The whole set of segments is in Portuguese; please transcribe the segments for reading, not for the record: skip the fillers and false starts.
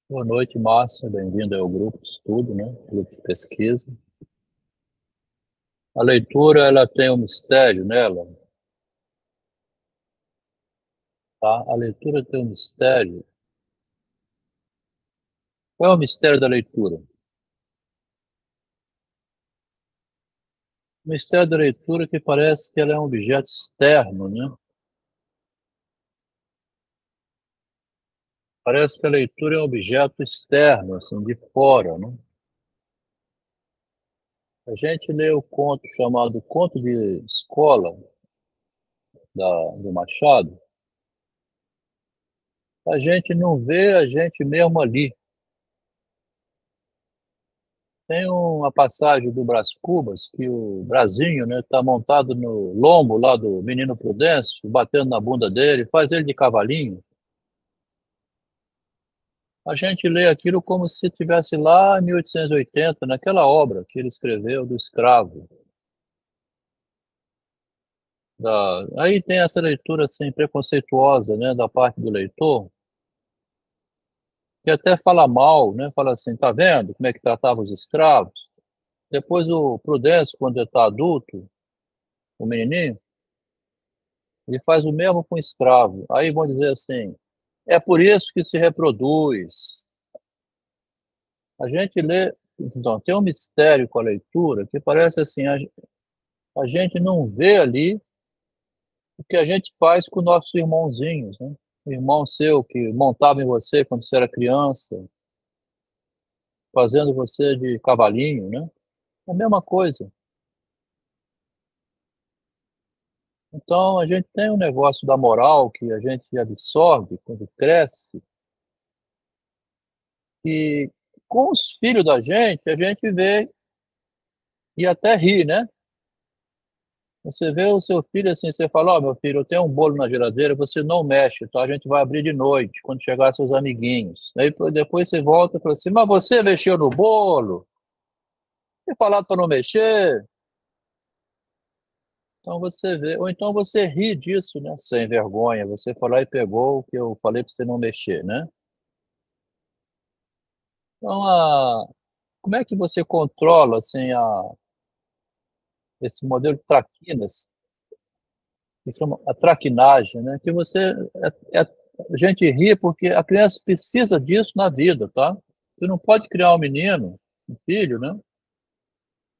Boa noite, Márcia. Bem-vindo ao grupo de estudo, né? Grupo de pesquisa. A leitura, ela tem um mistério nela, tá? A leitura tem um mistério. Qual é o mistério da leitura? O mistério da leitura é que parece que ela é um objeto externo, né? Parece que a leitura é um objeto externo, assim, de fora, né? A gente lê o conto chamado Conto de Escola, do Machado, a gente não vê a gente mesmo ali. Tem uma passagem do Brás Cubas que o Brasinho, né, tá montado no lombo lá do Menino Prudêncio, batendo na bunda dele, faz ele de cavalinho. A gente lê aquilo como se estivesse lá em 1880, naquela obra que ele escreveu do escravo. Aí tem essa leitura assim preconceituosa, né, da parte do leitor, que até fala mal, né, fala assim, tá vendo como é que tratava os escravos? Depois o Prudêncio, quando ele está adulto, o menininho, ele faz o mesmo com o escravo. Aí vão dizer assim, é por isso que se reproduz. A gente lê, então, tem um mistério com a leitura que parece assim, a gente não vê ali o que a gente faz com nossos irmãozinhos, né? O irmão seu que montava em você quando você era criança, fazendo você de cavalinho, né? É a mesma coisa. Então, a gente tem um negócio da moral que a gente absorve quando cresce, e com os filhos da gente, a gente vê e até ri, né? Você vê o seu filho assim, você fala, ó, meu filho, eu tenho um bolo na geladeira, você não mexe, tá? A gente vai abrir de noite, quando chegar seus amiguinhos. Aí depois você volta e fala assim, mas você mexeu no bolo? Tem falado para não mexer? Então você vê, ou então você ri disso, né? Sem vergonha. Você foi lá e pegou o que eu falei para você não mexer, né? Então, como é que você controla assim esse modelo de traquinas, que chama a traquinagem, né? Que a gente ri porque a criança precisa disso na vida, tá? Você não pode criar um menino, um filho, né?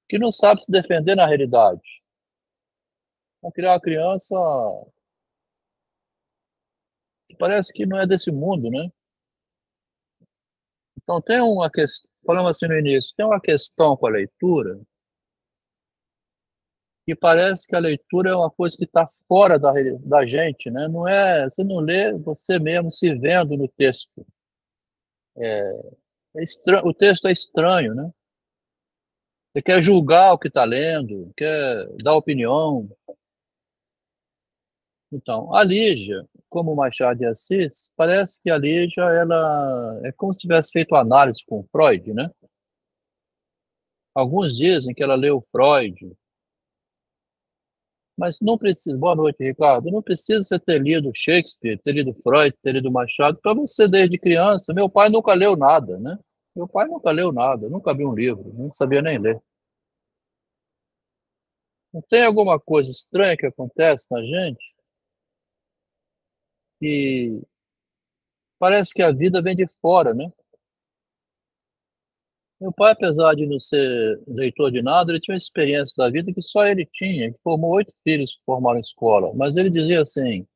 Que não sabe se defender na realidade. Vai criar uma criança que parece que não é desse mundo, né? Então tem uma questão, falamos assim no início, tem uma questão com a leitura que parece que a leitura é uma coisa que está fora da gente, né? Não é, você não lê você mesmo se vendo no texto. O texto é estranho, né? Você quer julgar o que está lendo, quer dar opinião. Então, a Lígia, como o Machado de Assis, parece que a Lígia, ela é como se tivesse feito análise com Freud, né? Alguns dizem que ela leu Freud, mas não precisa. Boa noite, Ricardo. Não precisa você ter lido Shakespeare, ter lido Freud, ter lido Machado, para você desde criança. Meu pai nunca leu nada, né? Meu pai nunca leu nada, nunca abriu um livro, não sabia nem ler. Não tem alguma coisa estranha que acontece na gente que parece que a vida vem de fora, né? Meu pai, apesar de não ser leitor de nada, ele tinha uma experiência da vida que só ele tinha, que formou 8 filhos que formaram escola. Mas ele dizia assim,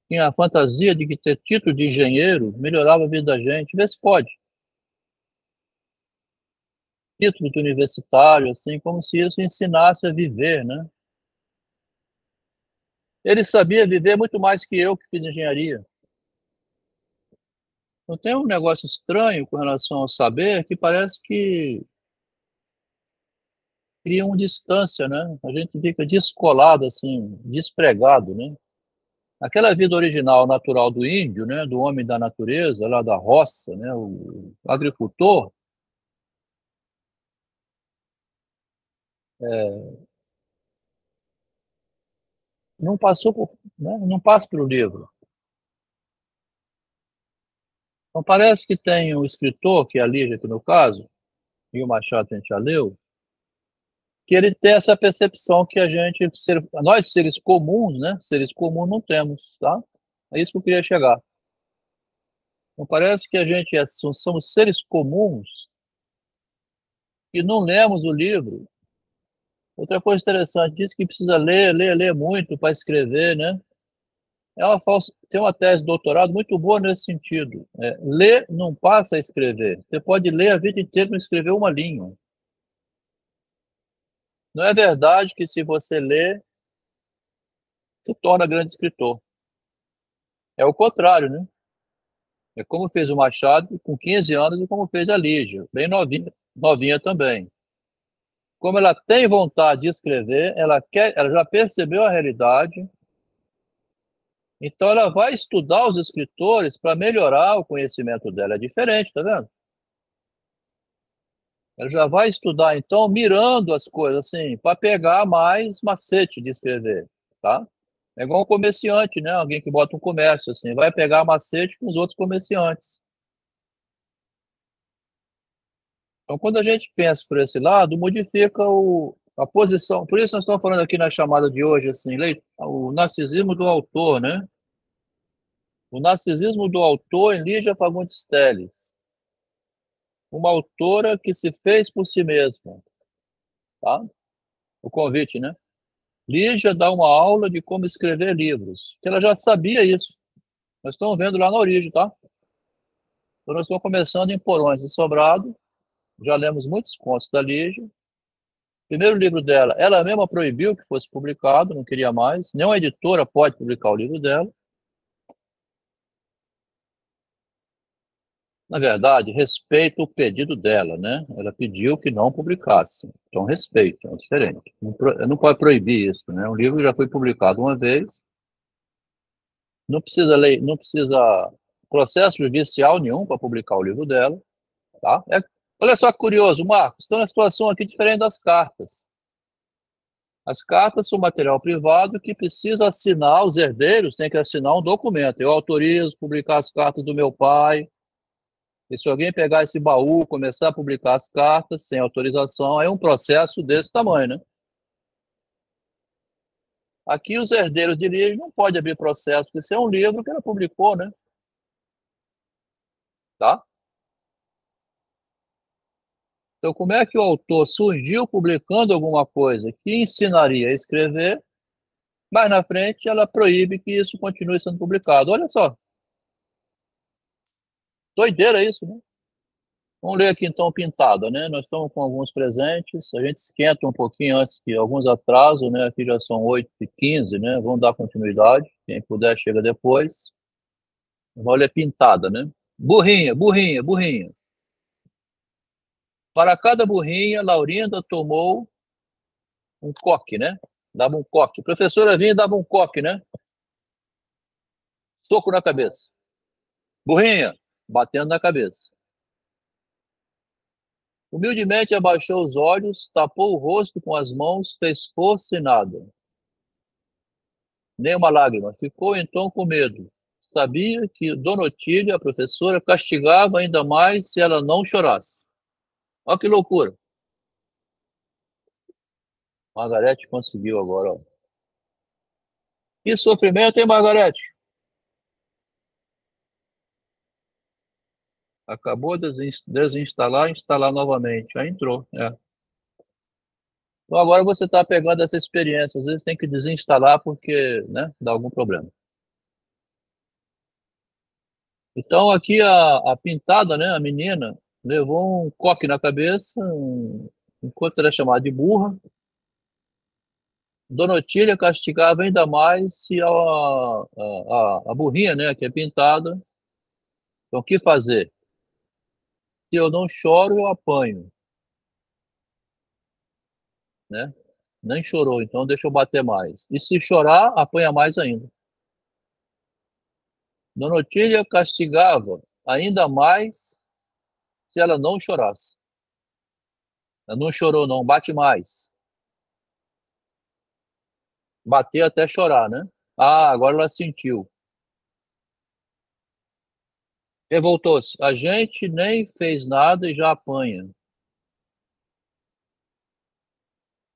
tinha a fantasia de que ter título de engenheiro melhorava a vida da gente. Vê se pode. Título de universitário, assim, como se isso ensinasse a viver, né? Ele sabia viver muito mais que eu que fiz engenharia. Então tem um negócio estranho com relação ao saber que parece que cria uma distância, né? A gente fica descolado, assim, despregado, né? Aquela vida original, natural do índio, né? Do homem da natureza, lá da roça, né? O agricultor, não passou por, né? Não passa pelo livro. Então, parece que tem um escritor, que é a Lígia, aqui no caso, e o Machado a gente já leu, que ele tem essa percepção que a gente, nós seres comuns, né, seres comuns não temos, tá? É isso que eu queria chegar. Então, parece que a gente somos seres comuns e não lemos o livro. Outra coisa interessante, diz que precisa ler, ler, ler muito para escrever, né? Tem uma tese de doutorado muito boa nesse sentido. Ler não passa a escrever. Você pode ler a vida inteira e não escrever uma linha. Não é verdade que se você lê, se torna grande escritor. É o contrário, né? É como fez o Machado com 15 anos e como fez a Lígia, bem novinha, novinha também. Como ela tem vontade de escrever, ela já percebeu a realidade, então ela vai estudar os escritores para melhorar o conhecimento dela. É diferente, tá vendo? Ela já vai estudar, então, mirando as coisas, assim, para pegar mais macete de escrever, tá? É igual um comerciante, né? Alguém que bota um comércio, assim, vai pegar macete com os outros comerciantes. Então, quando a gente pensa por esse lado, modifica a posição. Por isso, nós estamos falando aqui na chamada de hoje, assim, o narcisismo do autor, né? O narcisismo do autor em Lígia Fagundes Telles, uma autora que se fez por si mesma, tá? O convite, né? Lígia dá uma aula de como escrever livros, que ela já sabia isso. Nós estamos vendo lá na origem, tá? Então, nós estamos começando em Porões e Sobrado, já lemos muitos contos da Lígia. O primeiro livro dela, ela mesma proibiu que fosse publicado, não queria mais. Nenhuma editora pode publicar o livro dela. Na verdade, respeito o pedido dela, né? Ela pediu que não publicasse. Então, respeito, é diferente. Não pode proibir isso, né? Um livro já foi publicado uma vez, não precisa lei, não precisa processo judicial nenhum para publicar o livro dela, tá? Olha só que curioso, Marcos, estou na situação aqui diferente das cartas. As cartas são material privado que precisa assinar, os herdeiros têm que assinar um documento. Eu autorizo publicar as cartas do meu pai. E se alguém pegar esse baú, começar a publicar as cartas sem autorização, é um processo desse tamanho, né? Aqui os herdeiros de Liege não podem abrir processo, porque isso é um livro que ela publicou, né? Tá? Então, como é que o autor surgiu publicando alguma coisa que ensinaria a escrever, mas na frente ela proíbe que isso continue sendo publicado? Olha só, doideira isso, né? Vamos ler aqui então Pintada, né? Nós estamos com alguns presentes, a gente esquenta um pouquinho antes que alguns atrasos, né? Aqui já são 8h15, né? Vamos dar continuidade, quem puder chega depois. Vamos ler Pintada, né? Burrinha, burrinha, burrinha. Para cada burrinha, Laurinda tomou um coque, né? Dava um coque. A professora vinha e dava um coque, né? Soco na cabeça. Burrinha, batendo na cabeça. Humildemente abaixou os olhos, tapou o rosto com as mãos, fez força e nada. Nem uma lágrima. Ficou então com medo. Sabia que Dona Otília, a professora, castigava ainda mais se ela não chorasse. Olha que loucura. Margarete conseguiu agora. Ó. Que sofrimento, hein, Margarete? Acabou de desinstalar e instalar novamente. Aí entrou. É. Então agora você está pegando essa experiência. Às vezes tem que desinstalar porque, né, dá algum problema. Então aqui a pintada, né, a menina, levou um coque na cabeça, enquanto era chamada de burra. Dona Otília castigava ainda mais se a burrinha, né, que é pintada. Então o que fazer? Se eu não choro, eu apanho, né? Nem chorou, então deixa eu bater mais. E se chorar, apanha mais ainda. Dona Otília castigava ainda mais se ela não chorasse. Ela não chorou, não, bate mais. Bater até chorar, né? Ah, agora ela sentiu. Revoltou-se. A gente nem fez nada e já apanha.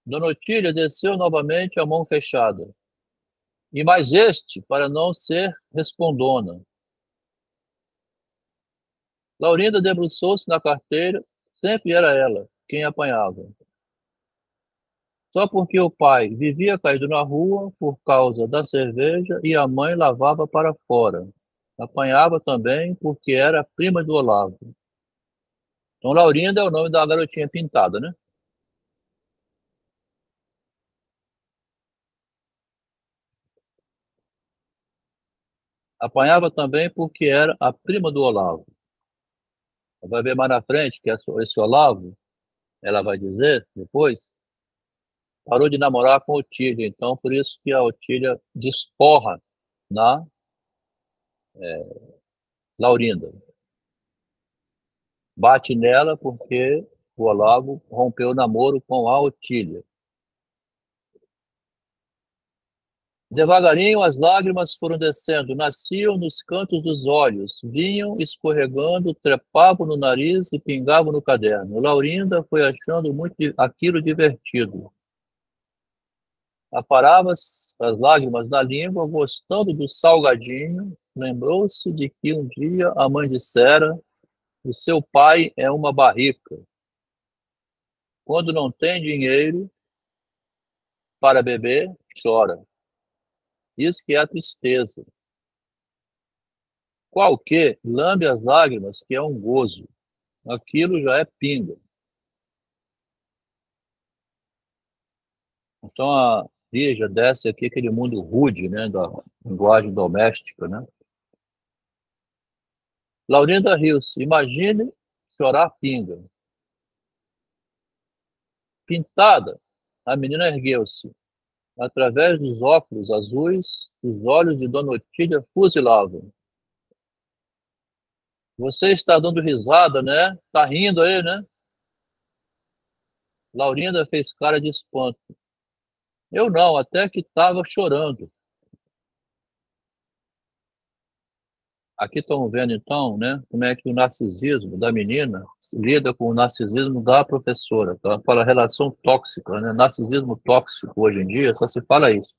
Dona Otília desceu novamente a mão fechada. E mais este, para não ser respondona. Laurinda debruçou-se na carteira, sempre era ela quem apanhava. Só porque o pai vivia caído na rua por causa da cerveja e a mãe lavava para fora. Apanhava também porque era prima do Olavo. Então, Laurinda é o nome da garotinha pintada, né? Apanhava também porque era a prima do Olavo. Vai ver mais na frente que esse Olavo, ela vai dizer depois, parou de namorar com Otília. Então, por isso que a Otília desporra na Laurinda. Bate nela porque o Olavo rompeu o namoro com a Otília. Devagarinho as lágrimas foram descendo, nasciam nos cantos dos olhos, vinham escorregando, trepavam no nariz e pingavam no caderno. Laurinda foi achando muito aquilo divertido. Aparava as lágrimas na língua, gostando do salgadinho, lembrou-se de que um dia a mãe dissera: o seu pai é uma barrica. Quando não tem dinheiro para beber, chora. Isso que é a tristeza. Qualquer lambe as lágrimas, que é um gozo. Aquilo já é pinga. Então a Lígia desce aqui aquele mundo rude, né, da linguagem doméstica, né? Laurinda riu-se. Imagine chorar pinga. Pintada, a menina ergueu-se. Através dos óculos azuis, os olhos de Dona Otília fuzilavam. Você está dando risada, né? Tá rindo aí, né? Laurinda fez cara de espanto. Eu não, até que estava chorando. Aqui estão vendo, então, né, como é que o narcisismo da menina lida com o narcisismo da professora. Então, fala relação tóxica, né? Narcisismo tóxico hoje em dia, só se fala isso.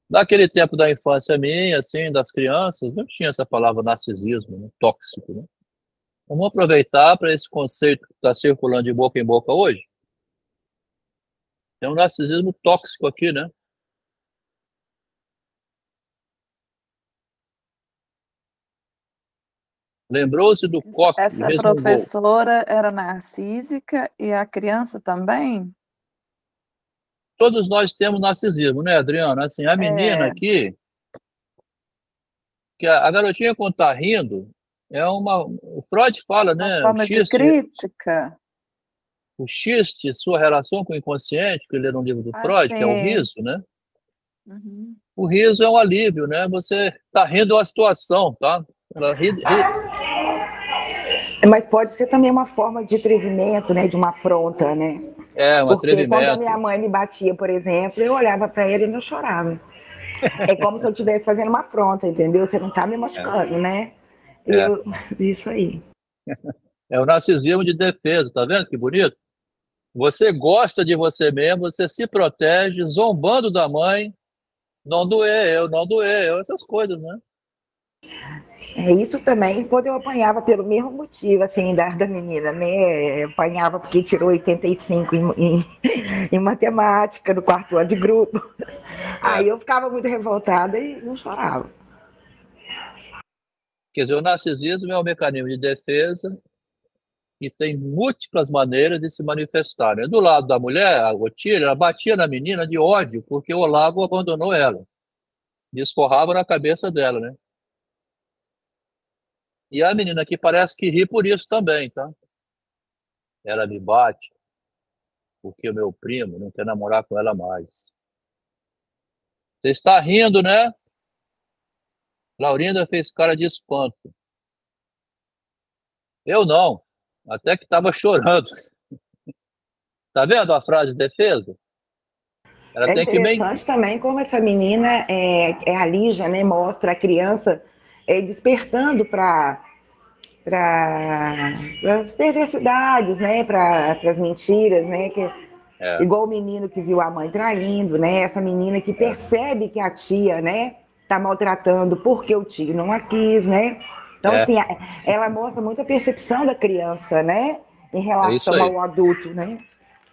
Naquele tempo da infância minha, assim, das crianças, não tinha essa palavra narcisismo, né, tóxico, né? Vamos aproveitar para esse conceito que está circulando de boca em boca hoje. Tem um narcisismo tóxico aqui, né? Lembrou-se do coque e Essa resmungou. professora era narcísica e a criança também? Todos nós temos narcisismo, né, Adriana? Assim, a menina É, aqui, que a garotinha quando está rindo, é uma. O Freud fala, uma né? forma de crítica. O xiste, sua relação com o inconsciente, que ele lê no livro do Freud, que é o Assim, riso, né? uhum. O riso é um alívio, né? Você está rindo de uma situação, tá? Ela Mas pode ser também uma forma de atrevimento, né, de uma afronta, né? é um Porque quando a minha atrevimento. mãe me batia, por exemplo, eu olhava para ele e eu chorava. É como se eu estivesse fazendo uma afronta, entendeu? Você não tá me É, machucando, né? E é, eu, isso aí. é o narcisismo de defesa, tá vendo que bonito? Você gosta de você mesmo, você se protege, zombando da mãe, não doer eu, não doer eu, essas coisas, né? É isso também, quando eu apanhava pelo mesmo motivo, assim, da menina, né? Apanhava porque tirou 85 em matemática, no quarto ano de grupo. É. Aí eu ficava muito revoltada e não chorava. Quer dizer, o narcisismo é um mecanismo de defesa e tem múltiplas maneiras de se manifestar, né? Do lado da mulher, a Otília, ela batia na menina de ódio porque o Olavo abandonou ela, desforrava na cabeça dela, né? E a menina aqui parece que ri por isso também, tá? Ela me bate porque o meu primo não quer namorar com ela mais. Você está rindo, né? Laurinda fez cara de espanto. Eu não, até que estava chorando. Tá vendo a frase de defesa? Ela É tem que interessante também como essa menina, a Lígia, né, mostra a criança despertando para as perversidades, né? Para as mentiras, né? Igual o menino que viu a mãe traindo, né? Essa menina que percebe que a tia, né, tá maltratando porque o tio não a quis, né? Então, assim, ela mostra muito a percepção da criança, né? Em É isso relação aí. ao adulto, né?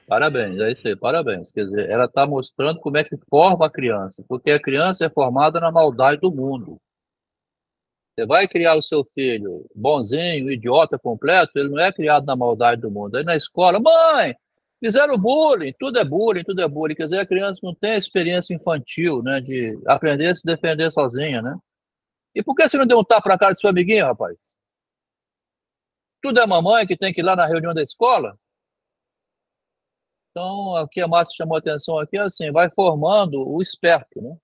Parabéns, é isso aí, parabéns. Quer dizer, ela está mostrando como é que forma a criança, porque a criança é formada na maldade do mundo. Você vai criar o seu filho bonzinho, idiota completo, ele não é criado na maldade do mundo. Aí na escola, mãe, fizeram bullying, tudo é bullying, tudo é bullying. Quer dizer, a criança não tem a experiência infantil, né, de aprender a se defender sozinha, né? E por que você não deu um tapa na cara do seu amiguinho, rapaz? Tudo é mamãe que tem que ir lá na reunião da escola? Então, aqui a Márcia chamou a atenção aqui, assim, vai formando o esperto, né?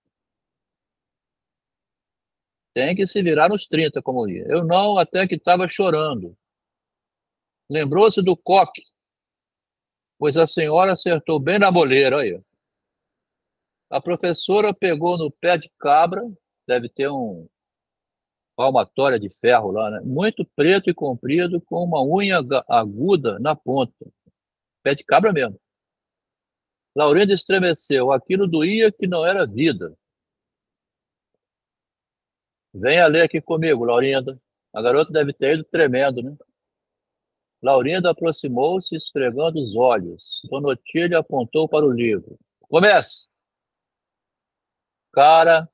Tem que se virar nos 30, como ia. Eu não, até que estava chorando. Lembrou-se do coque, pois a senhora acertou bem na boleira, aí. A professora pegou no pé de cabra, deve ter um palmatória de ferro lá, né? Muito preto e comprido, com uma unha aguda na ponta. Pé de cabra mesmo. Laurinda estremeceu. Aquilo doía que não era vida. Venha ler aqui comigo, Laurinda. A garota deve ter ido tremendo, né? Laurinda aproximou-se, esfregando os olhos. Dona Otília apontou para o livro. Comece! Cara,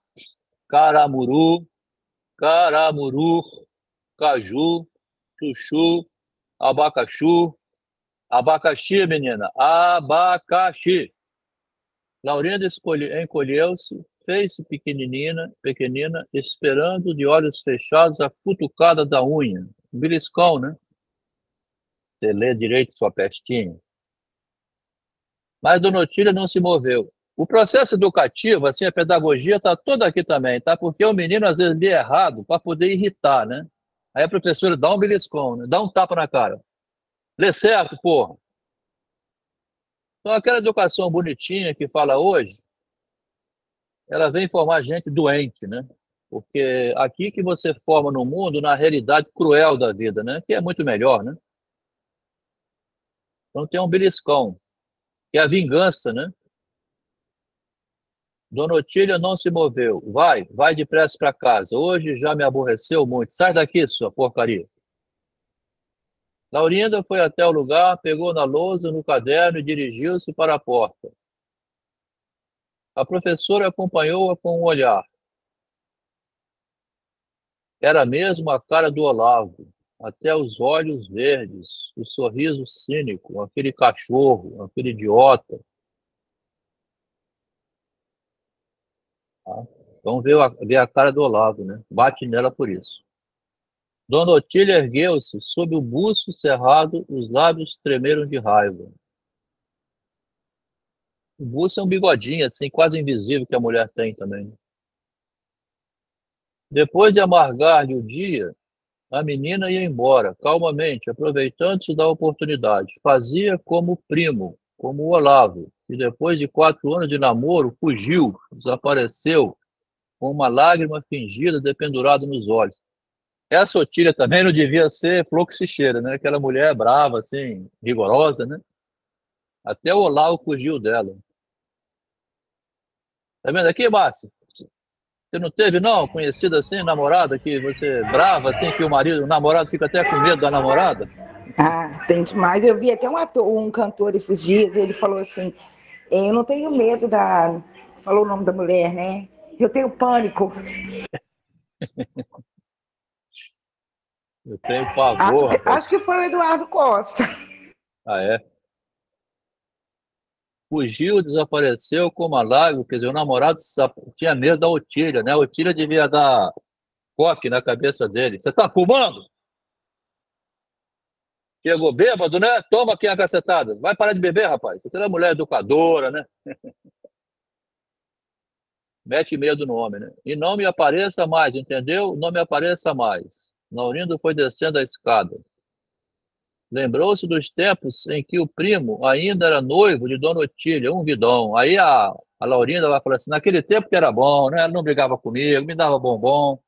caramuru, caramuru, caju, chuchu, abacaxu, abacaxi, menina, abacaxi. Laurinda encolheu-se, fez-se pequenina, esperando de olhos fechados a cutucada da unha. Um beliscão, né? Você lê direito sua pestinha. Mas Dona Otília não se moveu. O processo educativo, assim, a pedagogia está toda aqui também, tá? Porque o menino às vezes lê errado para poder irritar, né? Aí a professora dá um beliscão, né? Dá um tapa na cara. Lê certo, porra. Então aquela educação bonitinha que fala hoje, ela vem formar gente doente, né? Porque aqui que você forma no mundo, na realidade cruel da vida, né? Que é muito melhor, né? Então tem um beliscão, que é a vingança, né? Dona Otília não se moveu. Vai depressa para casa. Hoje já me aborreceu muito. Sai daqui, sua porcaria. Laurinda foi até o lugar, pegou na lousa, no caderno e dirigiu-se para a porta. A professora acompanhou-a com um olhar. Era mesmo a cara do Olavo, até os olhos verdes, o sorriso cínico, aquele cachorro, aquele idiota. Tá? Então vê a cara do Olavo, né? Bate nela por isso. Dona Otília ergueu-se, sob o buço cerrado, os lábios tremeram de raiva. O buço é um bigodinho, assim, quase invisível que a mulher tem também. Depois de amargar-lhe o dia, a menina ia embora, calmamente, aproveitando-se da oportunidade. Fazia como o primo, como o Olavo, que depois de 4 anos de namoro, fugiu, desapareceu, com uma lágrima fingida dependurada nos olhos. Essa Otília também não devia ser fluxicheira, né? Aquela mulher brava, assim, rigorosa, né? Até o Olavo fugiu dela. Tá vendo aqui, Márcio? Você não teve, não, conhecida assim, namorada, que você brava, assim, que o namorado fica até com medo da namorada? Ah, tem demais. Eu vi até um cantor esses dias, ele falou assim, eu não tenho medo da... Falou o nome da mulher, né? Eu tenho pânico. Eu tenho pavor, rapaz. Acho que foi o Eduardo Costa. Ah, é? Fugiu, desapareceu como a lágrima, quer dizer, o namorado tinha medo da Otília, né? A Otília devia dar coque na cabeça dele. Você tá fumando? Chegou bêbado, né? Toma aqui a cacetada. Vai parar de beber, rapaz. Você é uma mulher educadora, né? Mete medo no homem, né? E não me apareça mais, entendeu? Não me apareça mais. Laurindo foi descendo a escada. Lembrou-se dos tempos em que o primo ainda era noivo de Dona Otília, um guidão. Aí a Laurinda vai falar assim, naquele tempo que era bom, né? Ela não brigava comigo, me dava bombom.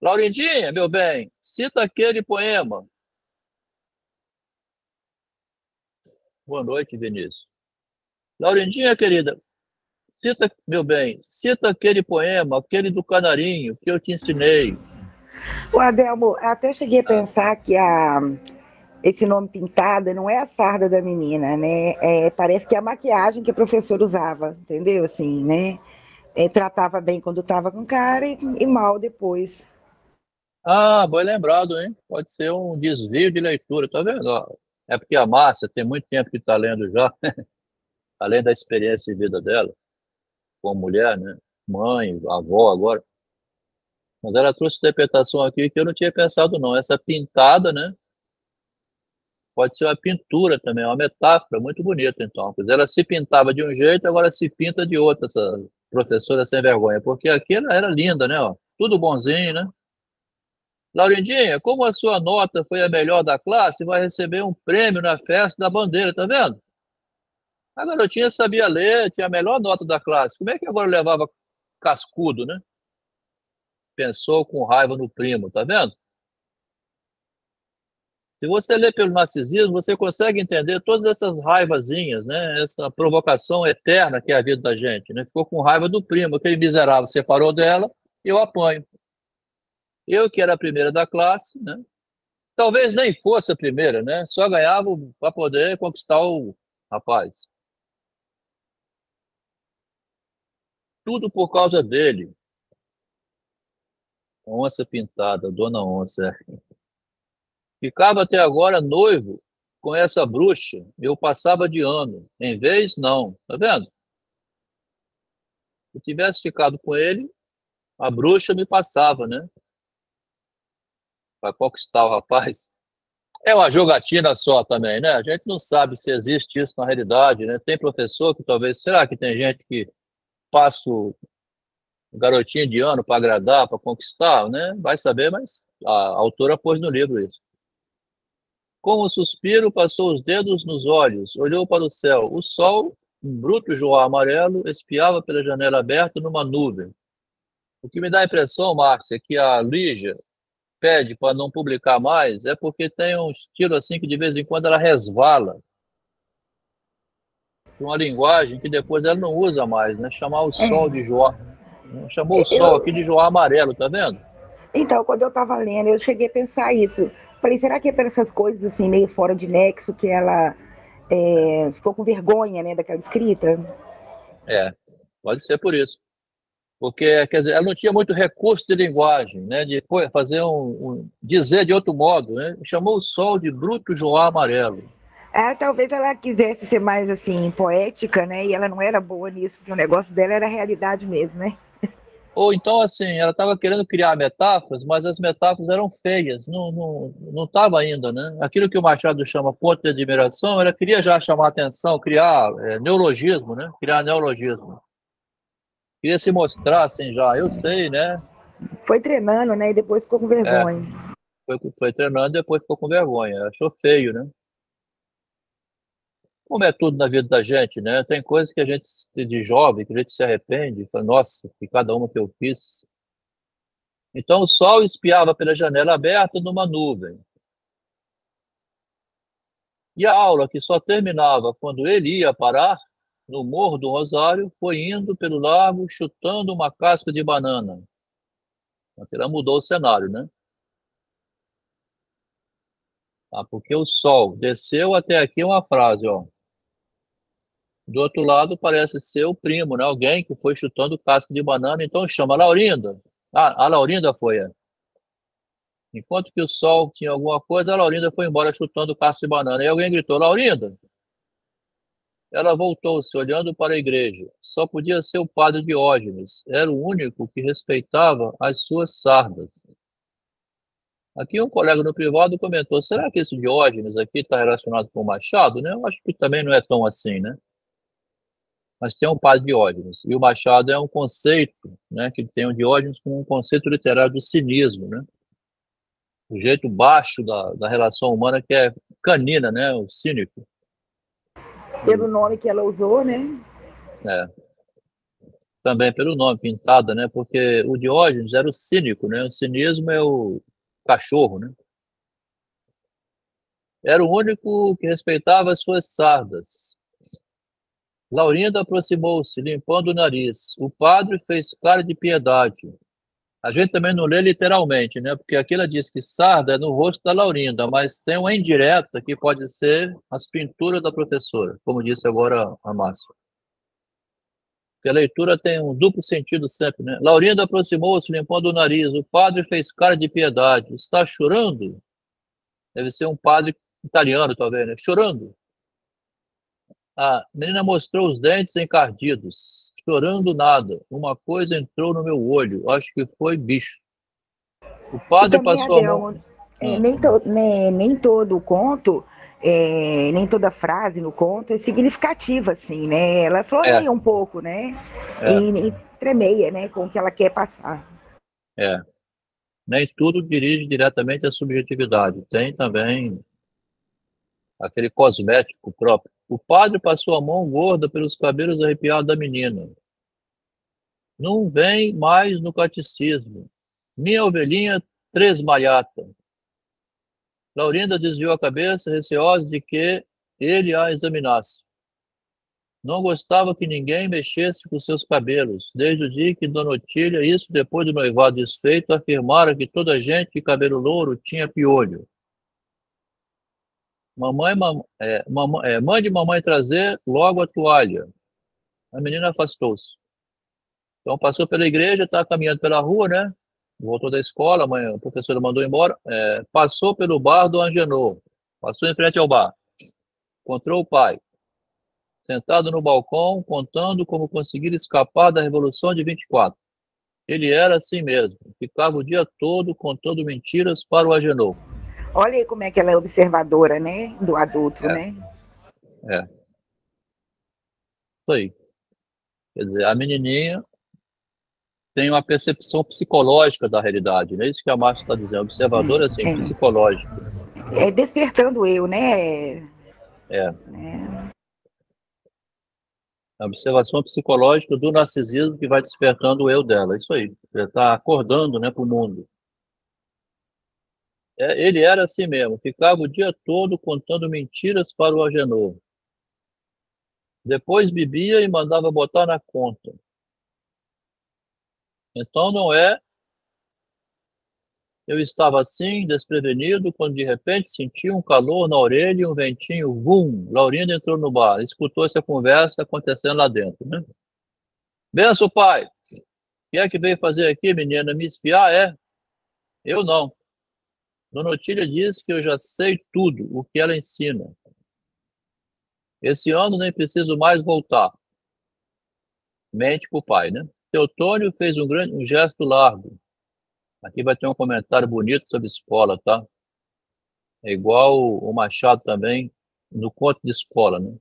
Laurindinha, meu bem, cita aquele poema. Boa noite, Vinícius. Laurindinha, querida, cita, meu bem, cita aquele poema, aquele do canarinho que eu te ensinei. O Adelmo, até cheguei a Ah, pensar que esse nome pintada não é a sarda da menina, né? Parece que é a maquiagem que a professora usava, entendeu? Assim, né? Tratava bem quando estava com cara e mal depois. bem lembrado, hein? Pode ser um desvio de leitura, tá vendo? Ó, é porque a Márcia tem muito tempo que está lendo já, além da experiência de vida dela, como mulher, né? Mãe, avó agora. Mas ela trouxe interpretação aqui que eu não tinha pensado, não. Essa pintada, né? Pode ser uma pintura também, uma metáfora muito bonita, então. Quer dizer, ela se pintava de um jeito, agora se pinta de outro, essa professora sem vergonha. Porque aqui ela era linda, né? Ó, tudo bonzinho, né? Laurindinha, como a sua nota foi a melhor da classe, vai receber um prêmio na festa da bandeira, tá vendo? A garotinha sabia ler, tinha a melhor nota da classe. Como é que agora levava cascudo, né? Pensou com raiva no primo, tá vendo? Se você lê pelo narcisismo, você consegue entender todas essas raivazinhas, né? Essa provocação eterna que é a vida da gente, né? Ficou com raiva do primo, aquele miserável separou dela, eu apanho. Eu que era a primeira da classe, né? Talvez nem fosse a primeira, né? Só ganhava para poder conquistar o rapaz. Tudo por causa dele. Onça pintada, dona Onça. Ficava até agora noivo com essa bruxa. Eu passava de ano. Em vez, não. Tá vendo? Se eu tivesse ficado com ele, a bruxa me passava, né? Para conquistar o rapaz. É uma jogatina só também, né? A gente não sabe se existe isso na realidade, né? Tem professor que talvez. Será que tem gente que passa o garotinho de ano para agradar, para conquistar, né? Vai saber, mas a autora pôs no livro isso. Com um suspiro, passou os dedos nos olhos, olhou para o céu. O sol, um bruto joar amarelo, espiava pela janela aberta numa nuvem. O que me dá a impressão, Márcia, é que a Lígia pede para não publicar mais é porque tem um estilo assim que de vez em quando ela resvala uma linguagem que depois ela não usa mais, né? Chamar o sol de Joá, chamou o sol Eu, aqui de Joá amarelo, tá vendo? então, quando eu estava lendo, eu cheguei a pensar isso. Falei, será que é por essas coisas assim, meio fora de nexo, que ela ficou com vergonha, né, daquela escrita? É, pode ser por isso. Porque, quer dizer, ela não tinha muito recurso de linguagem, né? De fazer dizer de outro modo, né? Chamou o sol de bruto Joá amarelo. Talvez ela quisesse ser mais assim, poética, né? E ela não era boa nisso, porque o negócio dela era a realidade mesmo, né? Ou então, assim, ela estava querendo criar metáforas, mas as metáforas eram feias, não estava ainda, né? Aquilo que o Machado chama ponto de admiração, ela queria já chamar atenção, criar neologismo, né? Criar neologismo. Queria se mostrar, assim, já, eu sei, né? Foi treinando, né? E depois ficou com É, vergonha. foi treinando, depois ficou com vergonha, achou feio, né? Como é tudo na vida da gente, né? Tem coisas que a gente, de jovem, que a gente se arrepende, fala, nossa, que cada uma que eu fiz. Então o sol espiava pela janela aberta numa nuvem. E a aula, que só terminava quando ele ia parar, no Morro do Rosário, foi indo pelo largo chutando uma casca de banana. Ela mudou o cenário, né? Porque o sol desceu até aqui uma frase, ó. Do outro lado parece ser o primo, né? Alguém que foi chutando casca de banana, então chama a Laurinda. Ah, a Laurinda foi. Enquanto que o sol tinha alguma coisa, a Laurinda foi embora chutando casca de banana. E alguém gritou, Laurinda! Ela voltou-se, olhando para a igreja. Só podia ser o padre Diógenes. Era o único que respeitava as suas sardas. Aqui um colega no privado comentou, será que esse Diógenes aqui está relacionado com o Machado, né? Eu acho que também não é tão assim, né? Mas tem um padre Diógenes. E o Machado é um conceito, né? Que tem o Diógenes como um conceito literário do cinismo, né? O jeito baixo da relação humana que é canina, né? O cínico. Pelo nome que ela usou, né? É. também pelo nome, pintada, né? Porque o Diógenes era o cínico, né? O cinismo é o cachorro, né? Era o único que respeitava as suas sardas. Laurinda aproximou-se, limpando o nariz. O padre fez cara de piedade. A gente também não lê literalmente, né? Porque aqui ela diz que sarda é no rosto da Laurinda, mas tem uma indireta que pode ser as pinturas da professora, como disse agora a Márcia. Porque a leitura tem um duplo sentido sempre, né? Laurinda aproximou-se, limpando o nariz. O padre fez cara de piedade. Está chorando? Deve ser um padre italiano, talvez, né? Chorando. A menina mostrou os dentes encardidos. Chorando nada. Uma coisa entrou no meu olho. Acho que foi bicho. O E padre também, passou a mão. Adelmo, nem todo conto, nem toda frase no conto é significativa, assim, né? Ela É, floreia um pouco, né? é, E tremeia, né, com o que ela quer passar. é. Nem tudo dirige diretamente à subjetividade. Tem também aquele cosmético próprio. O padre passou a mão gorda pelos cabelos arrepiados da menina. Não vem mais no catecismo. Minha ovelhinha tresmalhata. Laurinda desviou a cabeça, receosa de que ele a examinasse. Não gostava que ninguém mexesse com seus cabelos, desde o dia que Dona Otília, isso depois do noivado desfeito, afirmara que toda gente de cabelo louro tinha piolho. Mande mamãe trazer logo a toalha. A menina afastou-se. Então passou pela igreja, estava caminhando pela rua, né? Voltou da escola, a professora mandou embora. Passou pelo bar do Angenor. Passou em frente ao bar. Encontrou o pai, sentado no balcão, contando como conseguir escapar da Revolução de 24. Ele era assim mesmo. Ficava o dia todo contando mentiras para o Agenor. Olha aí como é que ela é observadora, né, do adulto, É, né? é, isso aí. Quer dizer, a menininha tem uma percepção psicológica da realidade, não é isso que a Márcia está dizendo. Observador, assim, psicológico. É despertando eu, né? É, a observação psicológica do narcisismo que vai despertando o eu dela. Isso aí. Ele está acordando, né, para o mundo. Ele era assim mesmo. Ficava o dia todo contando mentiras para o Agenor. Depois bebia e mandava botar na conta. Então não é. Eu estava assim, desprevenido, quando de repente senti um calor na orelha e um ventinho, vum! Laurinda entrou no bar, escutou essa conversa acontecendo lá dentro, né? Benção, pai! O que é que veio fazer aqui, menina? Me espiar, é? Eu não. Dona Otília disse que eu já sei tudo o que ela ensina. Esse ano nem preciso mais voltar. Mente pro pai, né? Teotônio fez um gesto largo. Aqui vai ter um comentário bonito sobre escola, tá? É igual o Machado também, no conto de escola, né?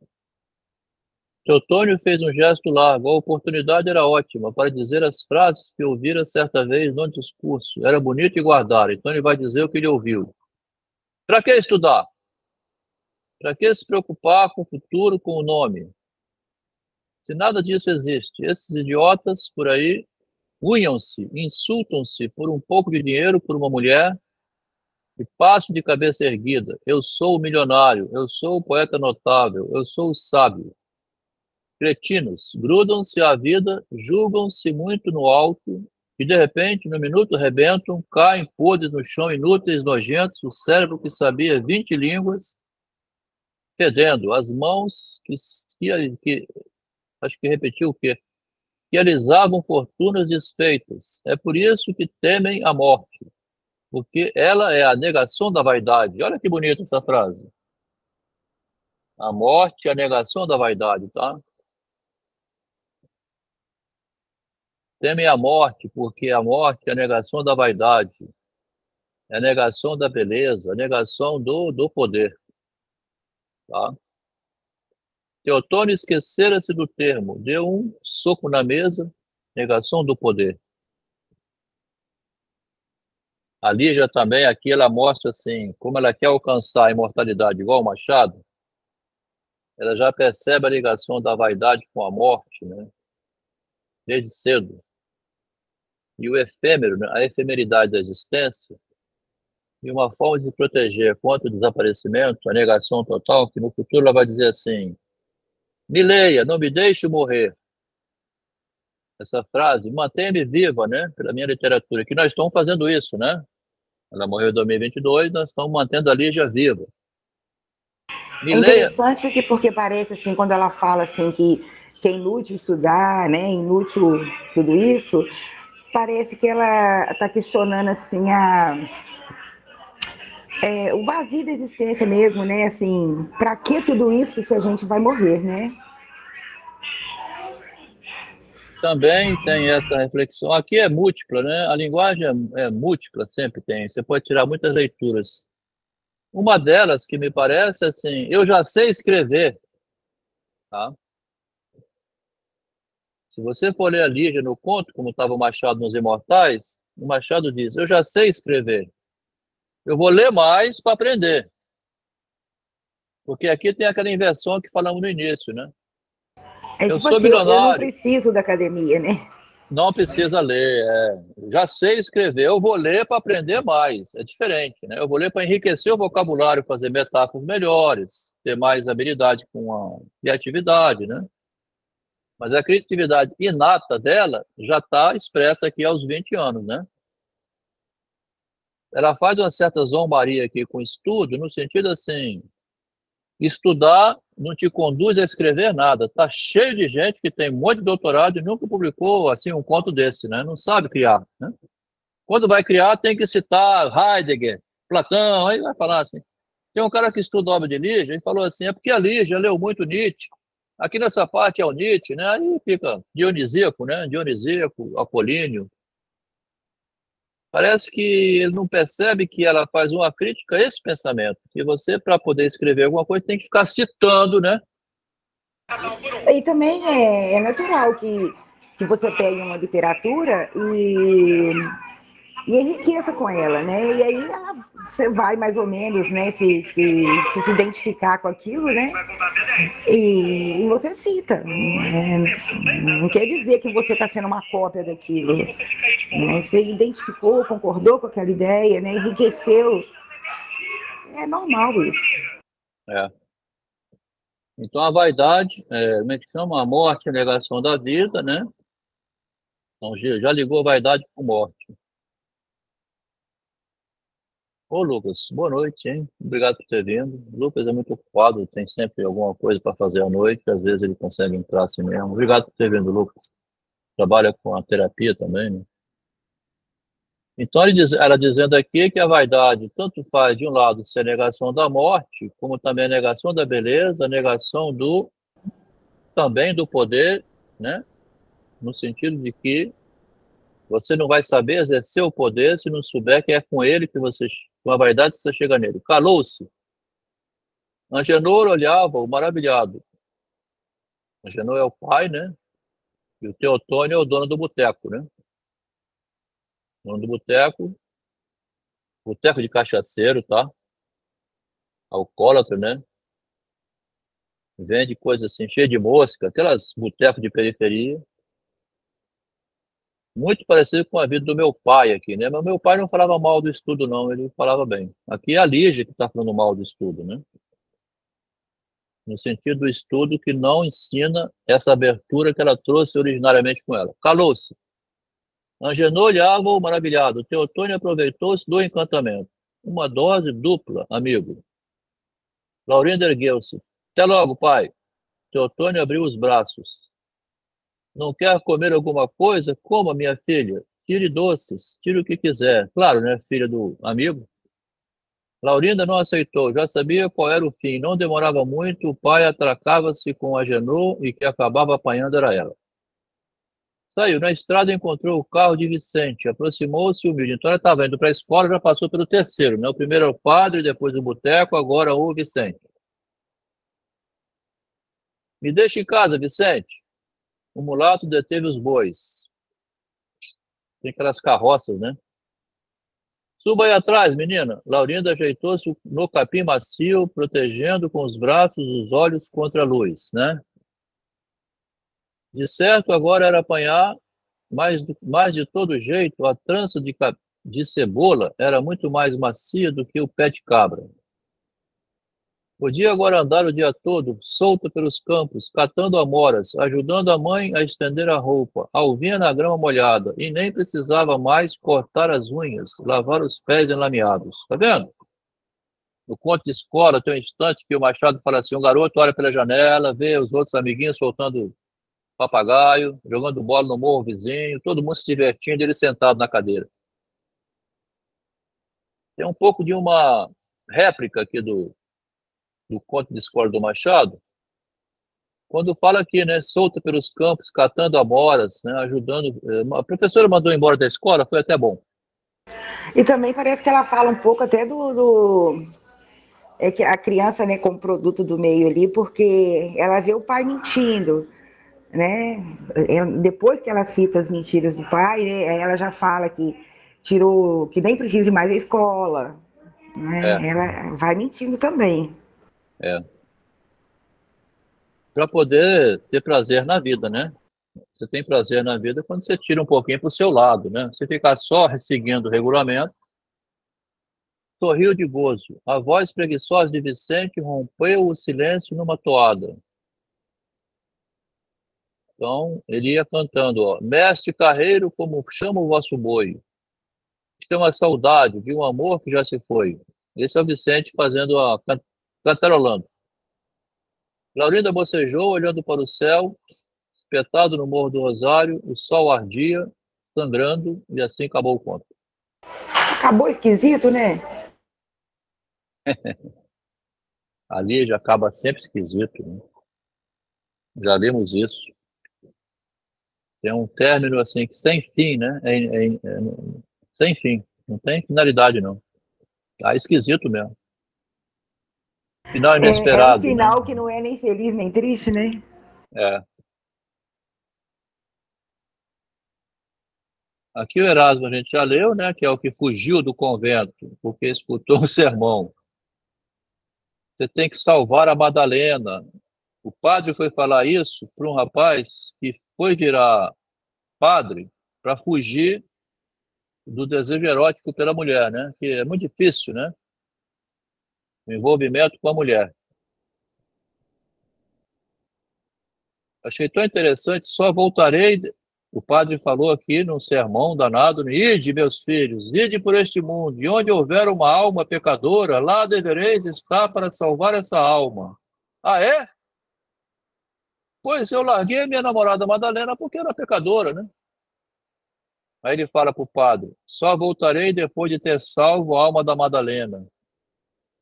Teotônio fez um gesto largo. A oportunidade era ótima para dizer as frases que ouvira certa vez no discurso. Era bonito e guardar, então ele vai dizer o que ele ouviu. Para que estudar? Para que se preocupar com o futuro, com o nome? Se nada disso existe, esses idiotas por aí unham-se, insultam-se por um pouco de dinheiro, por uma mulher, e passo de cabeça erguida. Eu sou o milionário, eu sou o poeta notável, eu sou o sábio. Cretinos, grudam-se à vida, julgam-se muito no alto, e de repente, no minuto, rebentam, caem podres no chão, inúteis, nojentos, o cérebro que sabia 20 línguas, fedendo, as mãos que acho que repetiu o quê? Que alisavam fortunas desfeitas. É por isso que temem a morte, porque ela é a negação da vaidade. Olha que bonita essa frase. A morte é a negação da vaidade, tá? Temem a morte, porque a morte é a negação da vaidade, é a negação da beleza, a negação do poder, tá? Teotônio esquecera-se do termo, deu um soco na mesa, negação do poder. A Lígia também, aqui ela mostra assim, como ela quer alcançar a imortalidade igual o Machado, ela já percebe a ligação da vaidade com a morte, né? desde cedo. E o efêmero, né, a efemeridade da existência, e uma forma de se proteger contra o desaparecimento, a negação total, que no futuro ela vai dizer assim: me leia, não me deixe morrer. Essa frase, mantenha-me viva, né, pela minha literatura, que nós estamos fazendo isso, né? Ela morreu em 2022, nós estamos mantendo a Lígia viva. Me É leia. interessante que porque parece assim, quando ela fala assim que é inútil estudar, né, inútil tudo isso, parece que ela está questionando assim o vazio da existência mesmo, né? Assim, para que tudo isso se a gente vai morrer, né? Também tem essa reflexão. Aqui é múltipla, né? A linguagem é múltipla, sempre tem. Você pode tirar muitas leituras. Uma delas que me parece assim, eu já sei escrever, tá? Se você for ler a Lígia no conto, como estava o Machado nos Imortais, o Machado diz: eu já sei escrever. Eu vou ler mais para aprender. Porque aqui tem aquela inversão que falamos no início, né? É Eu tipo sou assim, eu não milionário, preciso da academia, né? não precisa ler. Já sei escrever, eu vou ler para aprender mais. É diferente, né? Eu vou ler para enriquecer o vocabulário, fazer metáforas melhores, ter mais habilidade com a criatividade, né? Mas a criatividade inata dela já está expressa aqui aos 20 anos, né? Ela faz uma certa zombaria aqui com o estudo, no sentido assim, estudar não te conduz a escrever nada. Tá cheio de gente que tem um monte de doutorado e nunca publicou assim um conto desse, né? Não sabe criar, né? Quando vai criar, tem que citar Heidegger, Platão, aí vai falar assim. Tem um cara que estuda a obra de Lígia e falou assim, é porque a Lígia leu muito Nietzsche. Aqui nessa parte é o Nietzsche, né? Aí fica Dionisíaco, né? Dionisíaco, Apolíneo. Parece que ele não percebe que ela faz uma crítica a esse pensamento. Que você, para poder escrever alguma coisa, tem que ficar citando, né? E também é natural que você pegue uma literatura e enriqueça com ela, né? E aí você vai mais ou menos, né, se identificar com aquilo, né? E você cita. Não quer dizer que você está sendo uma cópia daquilo. Né? Você identificou, concordou com aquela ideia, né? Enriqueceu. É normal isso. É. Então, a vaidade, como é que chama? A morte, a negação da vida, né? Então, já ligou a vaidade com morte. Ô, Lucas, boa noite, hein? Obrigado por ter vindo. O Lucas é muito ocupado, tem sempre alguma coisa para fazer à noite, às vezes ele consegue entrar assim mesmo. Obrigado por ter vindo, Lucas. Trabalha com a terapia também, né? Então, ela dizendo aqui que a vaidade tanto faz, de um lado, ser a negação da morte, como também a negação da beleza, a negação também do poder, né? No sentido de que você não vai saber exercer o poder se não souber que é com ele que você, com a vaidade, você chega nele. Calou-se. Angenor olhava-o maravilhado. Angenor é o pai, né? E o Teotônio é o dono do boteco, né? O dono do boteco, boteco de cachaceiro, tá? Alcoólatra, né? Vende coisa assim, cheia de mosca, aquelas botecos de periferia. Muito parecido com a vida do meu pai aqui, né? Mas meu pai não falava mal do estudo, não, ele falava bem. Aqui é a Lígia que está falando mal do estudo, né? No sentido do estudo que não ensina essa abertura que ela trouxe originariamente com ela. Calou-se. Angenor olhava-o maravilhado. Teotônio aproveitou-se do encantamento. Uma dose dupla, amigo. Laurindo ergueu-se. Até logo, pai. Teotônio abriu os braços. Não quer comer alguma coisa? Coma, minha filha. Tire doces, tire o que quiser. Claro, né, filha do amigo? Laurinda não aceitou, já sabia qual era o fim. Não demorava muito, o pai atracava-se com a Genô e que acabava apanhando era ela. Saiu na estrada e encontrou o carro de Vicente. Aproximou-se humilde. Então ela estava indo para a escola, já passou pelo terceiro, né? O primeiro é o padre, depois o boteco, agora o Vicente. Me deixa em casa, Vicente. O mulato deteve os bois. Tem aquelas carroças, né? Suba aí atrás, menina. Laurinda ajeitou-se no capim macio, protegendo com os braços os olhos contra a luz, né? De certo, agora era apanhar mas de todo jeito, a trança de cebola era muito mais macia do que o pé de cabra. Podia agora andar o dia todo, solta pelos campos, catando amoras, ajudando a mãe a estender a roupa, alvinha na grama molhada, e nem precisava mais cortar as unhas, lavar os pés enlameados. Tá vendo? No conto de escola, tem um instante que o Machado fala assim: um garoto olha pela janela, vê os outros amiguinhos soltando papagaio, jogando bola no morro vizinho, todo mundo se divertindo, ele sentado na cadeira. Tem um pouco de uma réplica aqui do conto de escola do Machado, quando fala aqui, né, solta pelos campos, catando amoras, né, ajudando. A professora mandou embora da escola, foi até bom. E também parece que ela fala um pouco até é que a criança, né, como produto do meio ali, porque ela vê o pai mentindo, né? Depois que ela cita as mentiras do pai, né, ela já fala que tirou, que nem precisa ir mais à escola, É, né? Ela vai mentindo também. é. Para poder ter prazer na vida, né? Você tem prazer na vida quando você tira um pouquinho para o seu lado, né? Se ficar só seguindo o regulamento, sorriu de gozo. A voz preguiçosa de Vicente rompeu o silêncio numa toada. Então, ele ia cantando, ó, mestre carreiro, como chama o vosso boi. Isto é uma saudade de um amor que já se foi. Esse é o Vicente fazendo cantarolando. Laurinda bocejou, olhando para o céu, espetado no Morro do Rosário, o sol ardia, sangrando, e assim acabou o conto. Acabou esquisito, né? Ali já acaba sempre esquisito, né? Já vimos isso. Tem um término assim, que sem fim, né? Sem fim. Não tem finalidade, não. Tá esquisito mesmo. Final É um inesperado, né? final que não é nem feliz nem triste, né? É. Aqui o Erasmo a gente já leu, né? Que é o que fugiu do convento, porque escutou o sermão. Você tem que salvar a Madalena. O padre foi falar isso para um rapaz que foi virar padre para fugir do desejo erótico pela mulher, né? Que é muito difícil, né? O envolvimento com a mulher. Achei tão interessante, só voltarei. O padre falou aqui num sermão danado, né? Ide, meus filhos, ide por este mundo, e onde houver uma alma pecadora, lá devereis estar para salvar essa alma. Ah, é? Pois eu larguei a minha namorada Madalena porque era pecadora, né? Aí ele fala para o padre: só voltarei depois de ter salvo a alma da Madalena.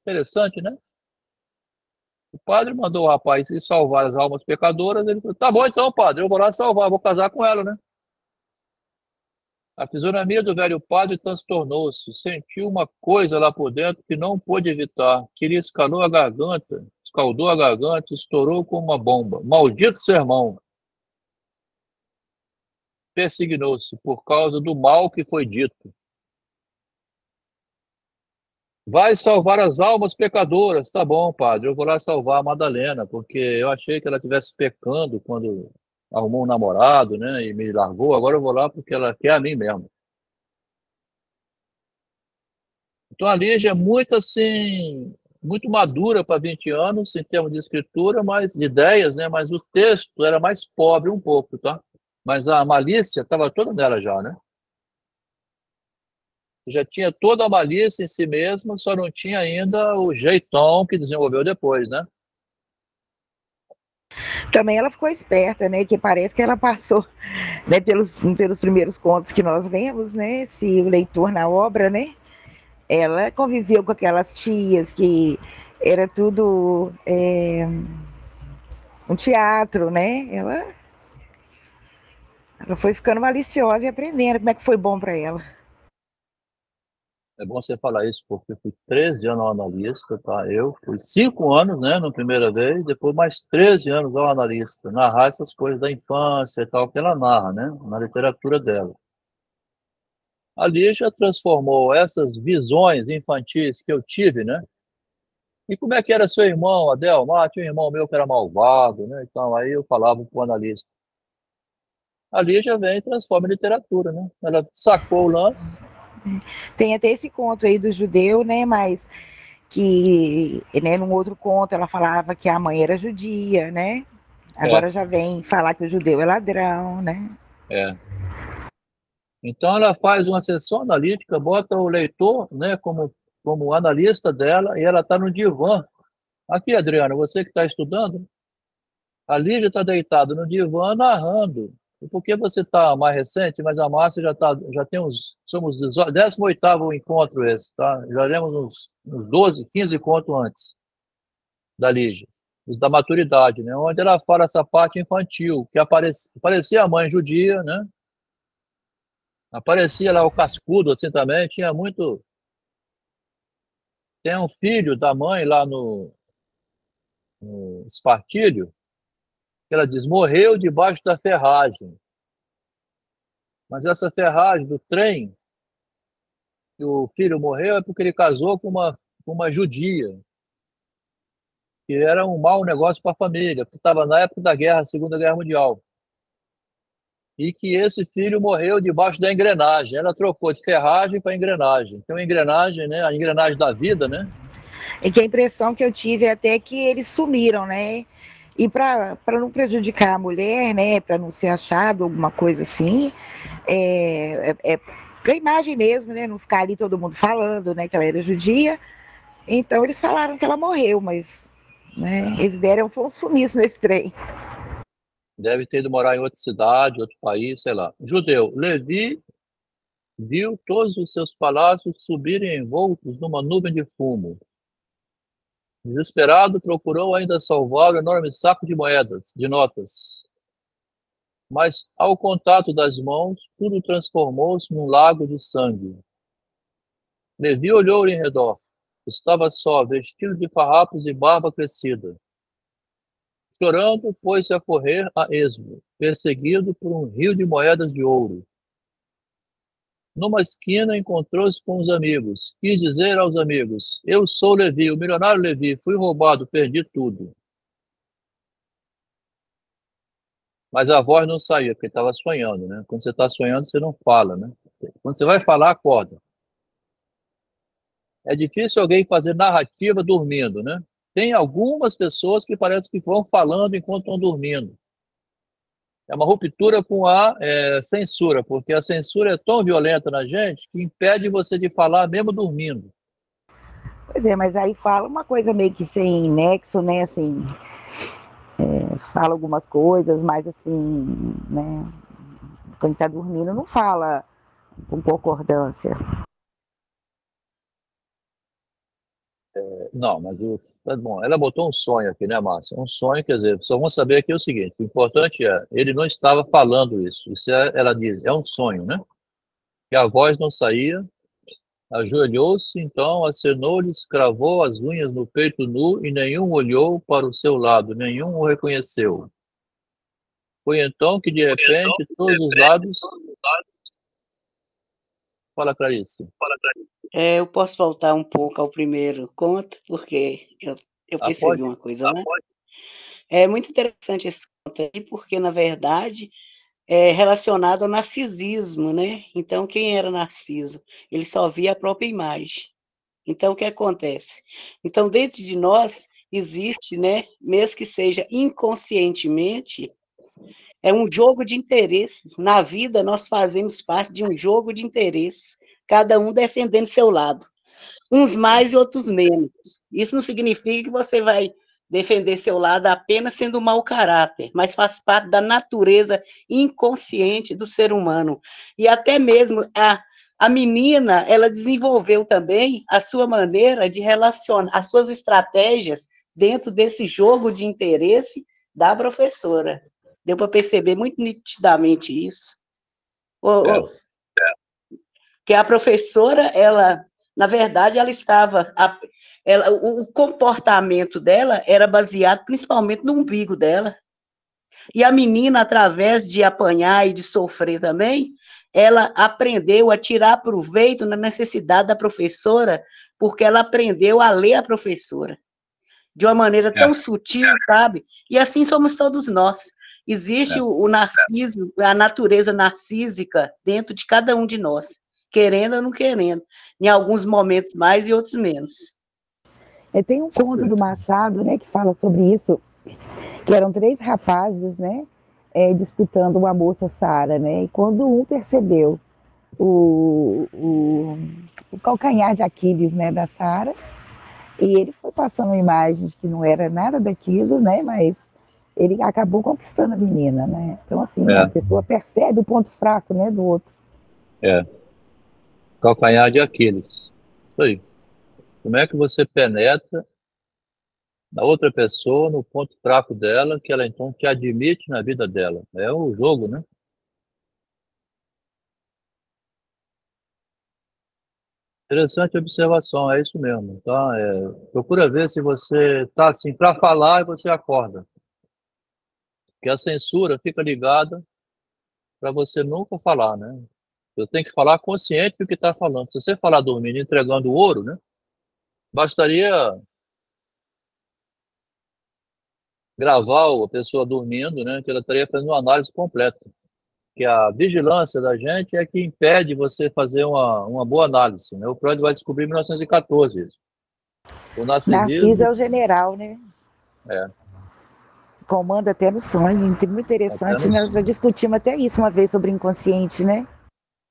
Interessante, né? O padre mandou o rapaz ir salvar as almas pecadoras. Ele falou: tá bom então, padre, eu vou lá salvar, vou casar com ela, né? A fisionomia do velho padre transtornou-se. Sentiu uma coisa lá por dentro que não pôde evitar, que lhe escaldou a garganta, estourou como uma bomba. Maldito sermão! Persignou-se por causa do mal que foi dito. Vai salvar as almas pecadoras. Tá bom, padre, eu vou lá salvar a Madalena, porque eu achei que ela estivesse pecando quando arrumou um namorado, né, e me largou. Agora eu vou lá porque ela quer a mim mesmo. Então a Lígia é muito assim, muito madura para 20 anos em termos de escritura, mas de ideias, né, mas o texto era mais pobre um pouco, tá? Mas a malícia estava toda nela já, né? Já tinha toda a malícia em si mesma, só não tinha ainda o jeitão que desenvolveu depois, né? Também ela ficou esperta, né? Que parece que ela passou, né, pelos primeiros contos que nós lemos, né? Se o leitor na obra, né? Ela conviveu com aquelas tias que era tudo um teatro, né? Ela foi ficando maliciosa e aprendendo como é que foi bom para ela. É bom você falar isso, porque eu fui 13 anos ao analista, tá? Eu fui 5 anos, né, na primeira vez, depois mais 13 anos ao analista, narrar essas coisas da infância e tal, que ela narra, né, na literatura dela. Ali já transformou essas visões infantis que eu tive, né? E como é que era seu irmão, Adelma? Ah, tinha um irmão meu que era malvado, né? Então, aí eu falava para o analista. a Lígia vem e transforma em literatura, né? Ela sacou o lance. Tem até esse conto aí do judeu, né? Mas que, né, num outro conto ela falava que a mãe era judia, né? É, Agora já vem falar que o judeu é ladrão, né? é. Então ela faz uma sessão analítica, bota o leitor, né, como analista dela, e ela está no divã. Aqui, Adriana, você que está estudando, a Lígia está deitada no divã narrando. E porque você está mais recente, mas a Márcia já tem uns, somos 18º encontro esse, tá? Já lemos uns 12, 15 contos antes da Lígia, os da maturidade, né? Onde ela fala essa parte infantil, que aparecia a mãe judia, né? Aparecia lá o cascudo, assim também, tinha muito. Tem um filho da mãe lá no Espartilho, que ela diz, morreu debaixo da ferragem. Mas essa ferragem do trem, que o filho morreu, é porque ele casou com uma judia, que era um mau negócio para a família, porque estava na época da guerra, Segunda Guerra Mundial. E que esse filho morreu debaixo da engrenagem. Ela trocou de ferragem para engrenagem. Então, a engrenagem, né? A engrenagem da vida, né? E que a impressão que eu tive é até que eles sumiram, né? E para não prejudicar a mulher, né? Para não ser achado alguma coisa assim, para a imagem mesmo, né? Não ficar ali todo mundo falando, né? Que ela era judia. Então eles falaram que ela morreu, mas, né? Eles deram foi um sumiço nesse trem. Deve ter ido morar em outra cidade, outro país, sei lá. Judeu. Levi viu todos os seus palácios subirem envoltos numa nuvem de fumo. Desesperado, procurou ainda salvar o enorme saco de moedas, de notas. Mas, ao contato das mãos, tudo transformou-se num lago de sangue. Levi olhou em redor. Estava só, vestido de farrapos e barba crescida. Chorando, pôs-se a correr a esmo, perseguido por um rio de moedas de ouro. Numa esquina, encontrou-se com os amigos. Quis dizer aos amigos: Eu sou Levi, o milionário Levi. Fui roubado, perdi tudo. Mas a voz não saía, porque estava sonhando, né? Quando você está sonhando, você não fala, né? Quando você vai falar, acorda. É difícil alguém fazer narrativa dormindo, né? Tem algumas pessoas que parece que vão falando enquanto estão dormindo. É uma ruptura com a censura, porque a censura é tão violenta na gente que impede você de falar mesmo dormindo. Pois é, mas aí fala uma coisa meio que sem nexo, né? Assim, fala algumas coisas, mas assim, né? Quem está dormindo não fala com concordância. Não, mas bom, ela botou um sonho aqui, né, Márcia? Um sonho, quer dizer, só vamos saber aqui o seguinte: o importante é, ele não estava falando isso. Ela diz, é um sonho, né? Que a voz não saía, ajoelhou-se, então acenou-lhes, cravou as unhas no peito nu e nenhum olhou para o seu lado, nenhum o reconheceu. Foi então que, de repente, todos os lados. Fala, Clarice. Eu posso voltar um pouco ao primeiro conto, porque eu percebi Pode? uma coisa, né? É muito interessante esse conto aí, porque, na verdade, é relacionado ao narcisismo, né? Então, quem era Narciso? Ele só via a própria imagem. Então, o que acontece? Então, dentro de nós existe, né, mesmo que seja inconscientemente, é um jogo de interesses. Na vida, nós fazemos parte de um jogo de interesses, cada um defendendo seu lado. Uns mais e outros menos. Isso não significa que você vai defender seu lado apenas sendo mau caráter, mas faz parte da natureza inconsciente do ser humano. E até mesmo a menina, ela desenvolveu também a sua maneira de relacionar, as suas estratégias dentro desse jogo de interesse da professora. Deu para perceber muito nitidamente isso. Que a professora, ela, na verdade, ela estava... o comportamento dela era baseado principalmente no umbigo dela. E a menina, através de apanhar e de sofrer também, ela aprendeu a tirar proveito na necessidade da professora, porque ela aprendeu a ler a professora de uma maneira tão sutil, sabe? E assim somos todos nós. Existe o narciso, a natureza narcísica dentro de cada um de nós, querendo ou não querendo, em alguns momentos mais e outros menos. Tem um conto do Machado, né, que fala sobre isso, que eram 3 rapazes, né, disputando uma moça Sara, né, e quando um percebeu o calcanhar de Aquiles, né, da Sara, e ele foi passando imagens que não era nada daquilo, né, mas ele acabou conquistando a menina, né. Então, assim, a pessoa percebe o ponto fraco, né, do outro. Calcanhar de Aquiles. Isso aí. Como é que você penetra na outra pessoa, no ponto fraco dela, que ela então te admite na vida dela? É o jogo, né? Interessante observação, é isso mesmo. Tá? Procura ver se você está assim para falar e você acorda. Porque a censura fica ligada para você nunca falar, né? Você tem que falar consciente do que está falando. Se você falar dormindo, entregando ouro, né? Bastaria gravar a pessoa dormindo, né? Que ela estaria fazendo uma análise completa. Que a vigilância da gente é que impede você fazer uma boa análise, né? O Freud vai descobrir em 1914 isso. O Narciso é narcisismo o general, né? é, Comanda até no sonho, muito até interessante. no, Nós já discutimos até isso uma vez sobre inconsciente, né?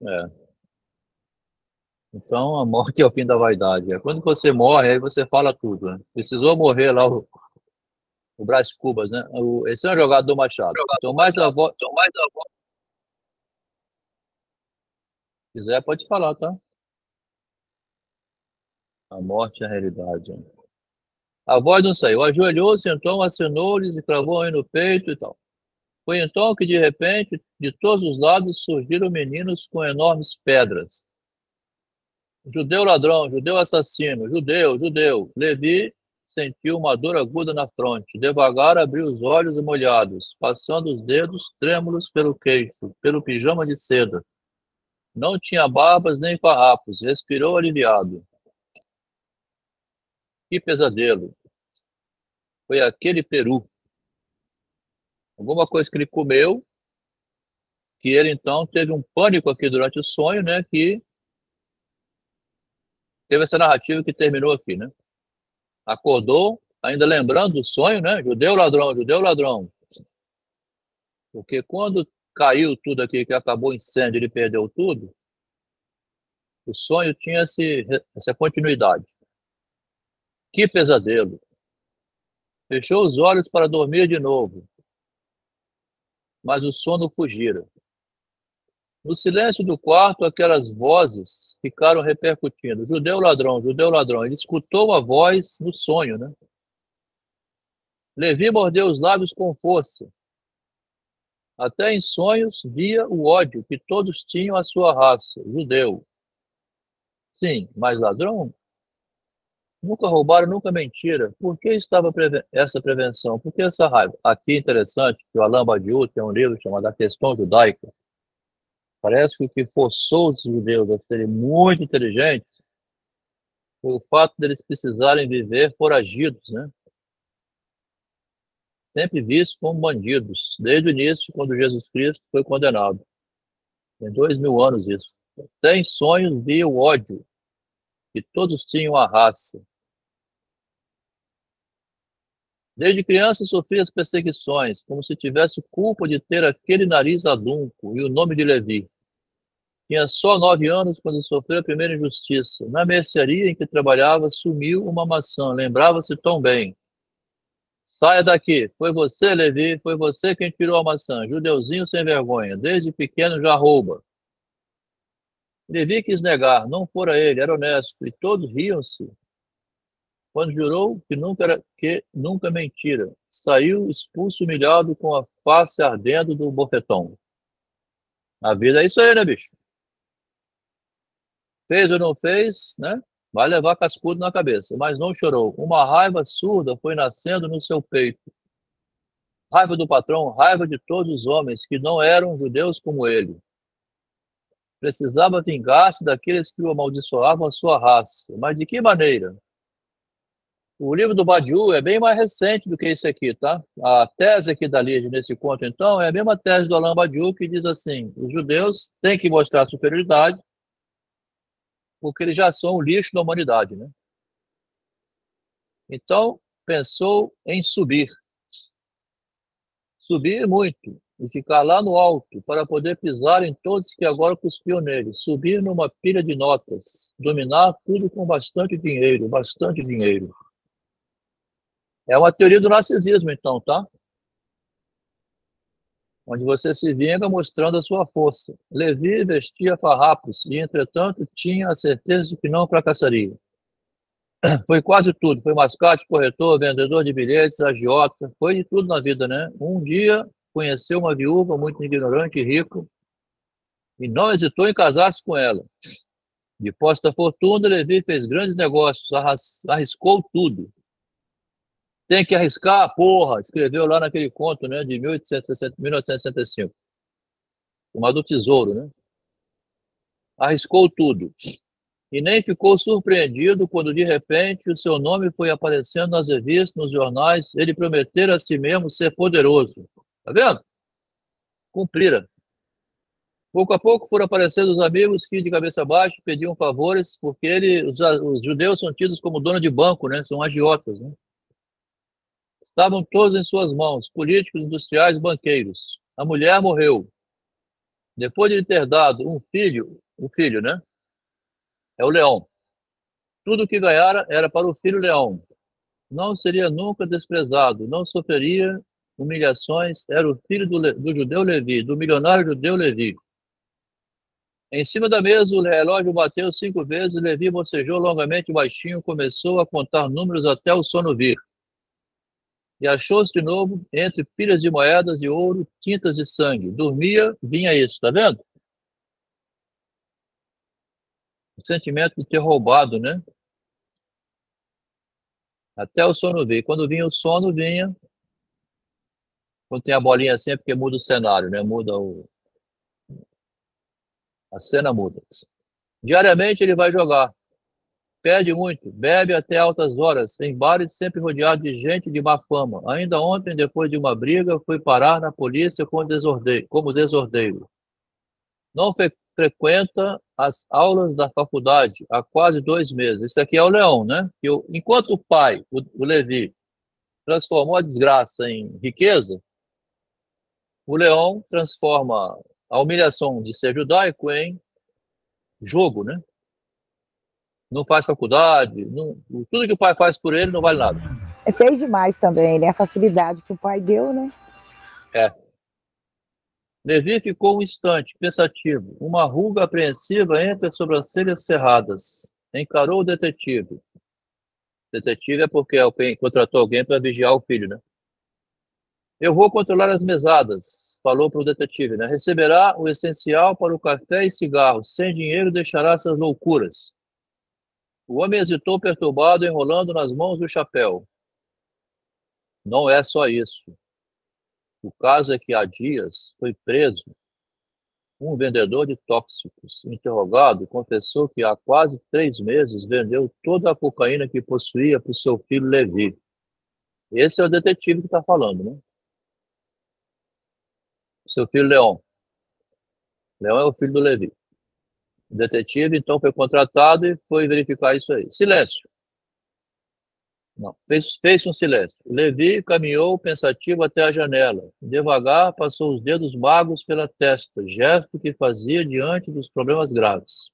é. Então, a morte é o fim da vaidade. É quando você morre, aí você fala tudo, né? Precisou morrer lá o Brás Cubas, né? Esse é um jogador do Machado. Então, mais a voz. Se quiser, pode falar, tá? A morte é a realidade. Né? A voz não saiu. Ajoelhou-se, então, acenou-lhes e cravou aí no peito e tal. Foi então que, de repente, de todos os lados surgiram meninos com enormes pedras. Judeu ladrão, judeu assassino, judeu, judeu. Levi sentiu uma dor aguda na fronte. Devagar abriu os olhos molhados, passando os dedos trêmulos pelo queixo, pelo pijama de seda. Não tinha barbas nem farrapos. Respirou aliviado. Que pesadelo! Foi aquele peru. Alguma coisa que ele comeu, que ele então teve um pânico aqui durante o sonho, né? Que teve essa narrativa que terminou aqui, né? Acordou, ainda lembrando do sonho, né? Judeu ladrão, judeu ladrão. Porque quando caiu tudo aqui, que acabou o incêndio, ele perdeu tudo, o sonho tinha essa continuidade. Que pesadelo! Fechou os olhos para dormir de novo, mas o sono fugira. No silêncio do quarto, aquelas vozes ficaram repercutindo. Judeu ladrão, judeu ladrão. Ele escutou a voz no sonho, né? Levi mordeu os lábios com força. Até em sonhos via o ódio que todos tinham à sua raça, judeu. Sim, mas ladrão? Nunca roubaram, nunca mentira. Por que estava essa prevenção? Por que essa raiva? Aqui é interessante que o Alain Badiou tem um livro chamado A Questão Judaica. Parece que o que forçou os judeus a serem muito inteligentes foi o fato deles precisarem viver foragidos, né? Sempre vistos como bandidos, desde o início, quando Jesus Cristo foi condenado. Tem 2000 anos isso. Até em sonhos via o ódio que todos tinham à raça. Desde criança sofria as perseguições, como se tivesse culpa de ter aquele nariz adunco e o nome de Levi. Tinha só 9 anos quando sofreu a primeira injustiça. Na mercearia em que trabalhava, sumiu uma maçã. Lembrava-se tão bem. Saia daqui. Foi você, Levi. Foi você quem tirou a maçã. Judeuzinho sem vergonha. Desde pequeno já rouba. Levi quis negar. Não fora ele. Era honesto. E todos riam-se quando jurou que nunca mentira. Saiu expulso, humilhado, com a face ardendo do bofetão. A vida é isso aí, né, bicho? Fez ou não fez, né? Vai levar cascudo na cabeça, mas não chorou. Uma raiva surda foi nascendo no seu peito. Raiva do patrão, raiva de todos os homens que não eram judeus como ele. Precisava vingar-se daqueles que o amaldiçoavam a sua raça. Mas de que maneira? O livro do Badiou é bem mais recente do que esse aqui, tá? A tese aqui da Lígia nesse conto, então, é a mesma tese do Alain Badiou, que diz assim: os judeus têm que mostrar superioridade porque eles já são o lixo da humanidade, né? Então, pensou em subir muito e ficar lá no alto para poder pisar em todos que agora cuspiam nele, subir numa pilha de notas, dominar tudo com bastante dinheiro, bastante dinheiro. É uma teoria do narcisismo, então, tá? Onde você se vinga mostrando a sua força. Levi vestia farrapos e, entretanto, tinha a certeza de que não fracassaria. Foi quase tudo. Foi mascate, corretor, vendedor de bilhetes, agiota, foi de tudo na vida, né? Um dia conheceu uma viúva muito ignorante e rica e não hesitou em casar-se com ela. De posse da fortuna, Levi fez grandes negócios, arriscou tudo. Tem que arriscar, porra, escreveu lá naquele conto, né, de 1965. Uma do Tesouro, né? Arriscou tudo. E nem ficou surpreendido quando, de repente, o seu nome foi aparecendo nas revistas, nos jornais. Ele prometera a si mesmo ser poderoso. Tá vendo? Cumprira. Pouco a pouco foram aparecendo os amigos que, de cabeça baixa, pediam favores, porque os judeus são tidos como dono de banco, né? São agiotas, né? Estavam todos em suas mãos, políticos, industriais, banqueiros. A mulher morreu. Depois de lhe ter dado um filho, né? É o leão. Tudo o que ganhara era para o filho leão. Não seria nunca desprezado, não sofreria humilhações. Era o filho do judeu Levi, do milionário judeu Levi. Em cima da mesa, o relógio bateu 5 vezes. Levi bocejou longamente e baixinho, começou a contar números até o sono vir. E achou-se de novo entre pilhas de moedas de ouro, tintas de sangue. Dormia, vinha isso, tá vendo? O sentimento de ter roubado, né? Até o sono vir. Quando vinha o sono, vinha. Quando tem a bolinha assim, é porque muda o cenário, né? A cena muda. Diariamente ele vai jogar. Perde muito, bebe até altas horas, em bares sempre rodeado de gente de má fama. Ainda ontem, depois de uma briga, foi parar na polícia como desordeiro. Não frequenta as aulas da faculdade há quase 2 meses. Isso aqui é o Leão, né? Enquanto o pai, o Levi, transformou a desgraça em riqueza, o Leão transforma a humilhação de ser judaico em jogo, né? Não faz faculdade, tudo que o pai faz por ele não vale nada. Fez demais também, né? A facilidade que o pai deu, né? É. Levi ficou um instante, pensativo, uma ruga apreensiva entre as sobrancelhas cerradas. Encarou o detetive. Detetive é porque alguém contratou alguém para vigiar o filho, né? Eu vou controlar as mesadas, falou para o detetive, né? Receberá o essencial para o café e cigarro. Sem dinheiro deixará essas loucuras. O homem hesitou perturbado, enrolando nas mãos o chapéu. Não é só isso. O caso é que há dias foi preso um vendedor de tóxicos. Interrogado, confessou que há quase 3 meses vendeu toda a cocaína que possuía para o seu filho Levi. Esse é o detetive que está falando, né? Seu filho Leão. Leão é o filho do Levi. O detetive, então, foi contratado e foi verificar isso aí. Silêncio. Não, fez um silêncio. Levi caminhou pensativo até a janela. Devagar, passou os dedos magros pela testa, gesto que fazia diante dos problemas graves.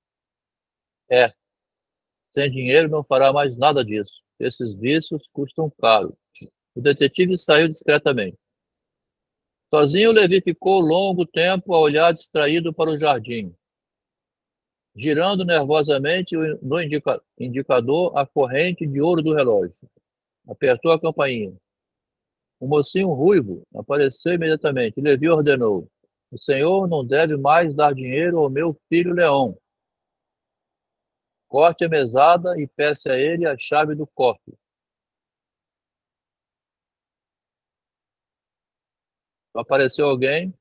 Sem dinheiro não fará mais nada disso. Esses vícios custam caro. O detetive saiu discretamente. Sozinho, Levi ficou longo tempo a olhar distraído para o jardim, girando nervosamente no indicador a corrente de ouro do relógio. Apertou a campainha. Um mocinho ruivo apareceu imediatamente. Levi ordenou: o senhor não deve mais dar dinheiro ao meu filho Leão. Corte a mesada e peça a ele a chave do cofre. Apareceu alguém,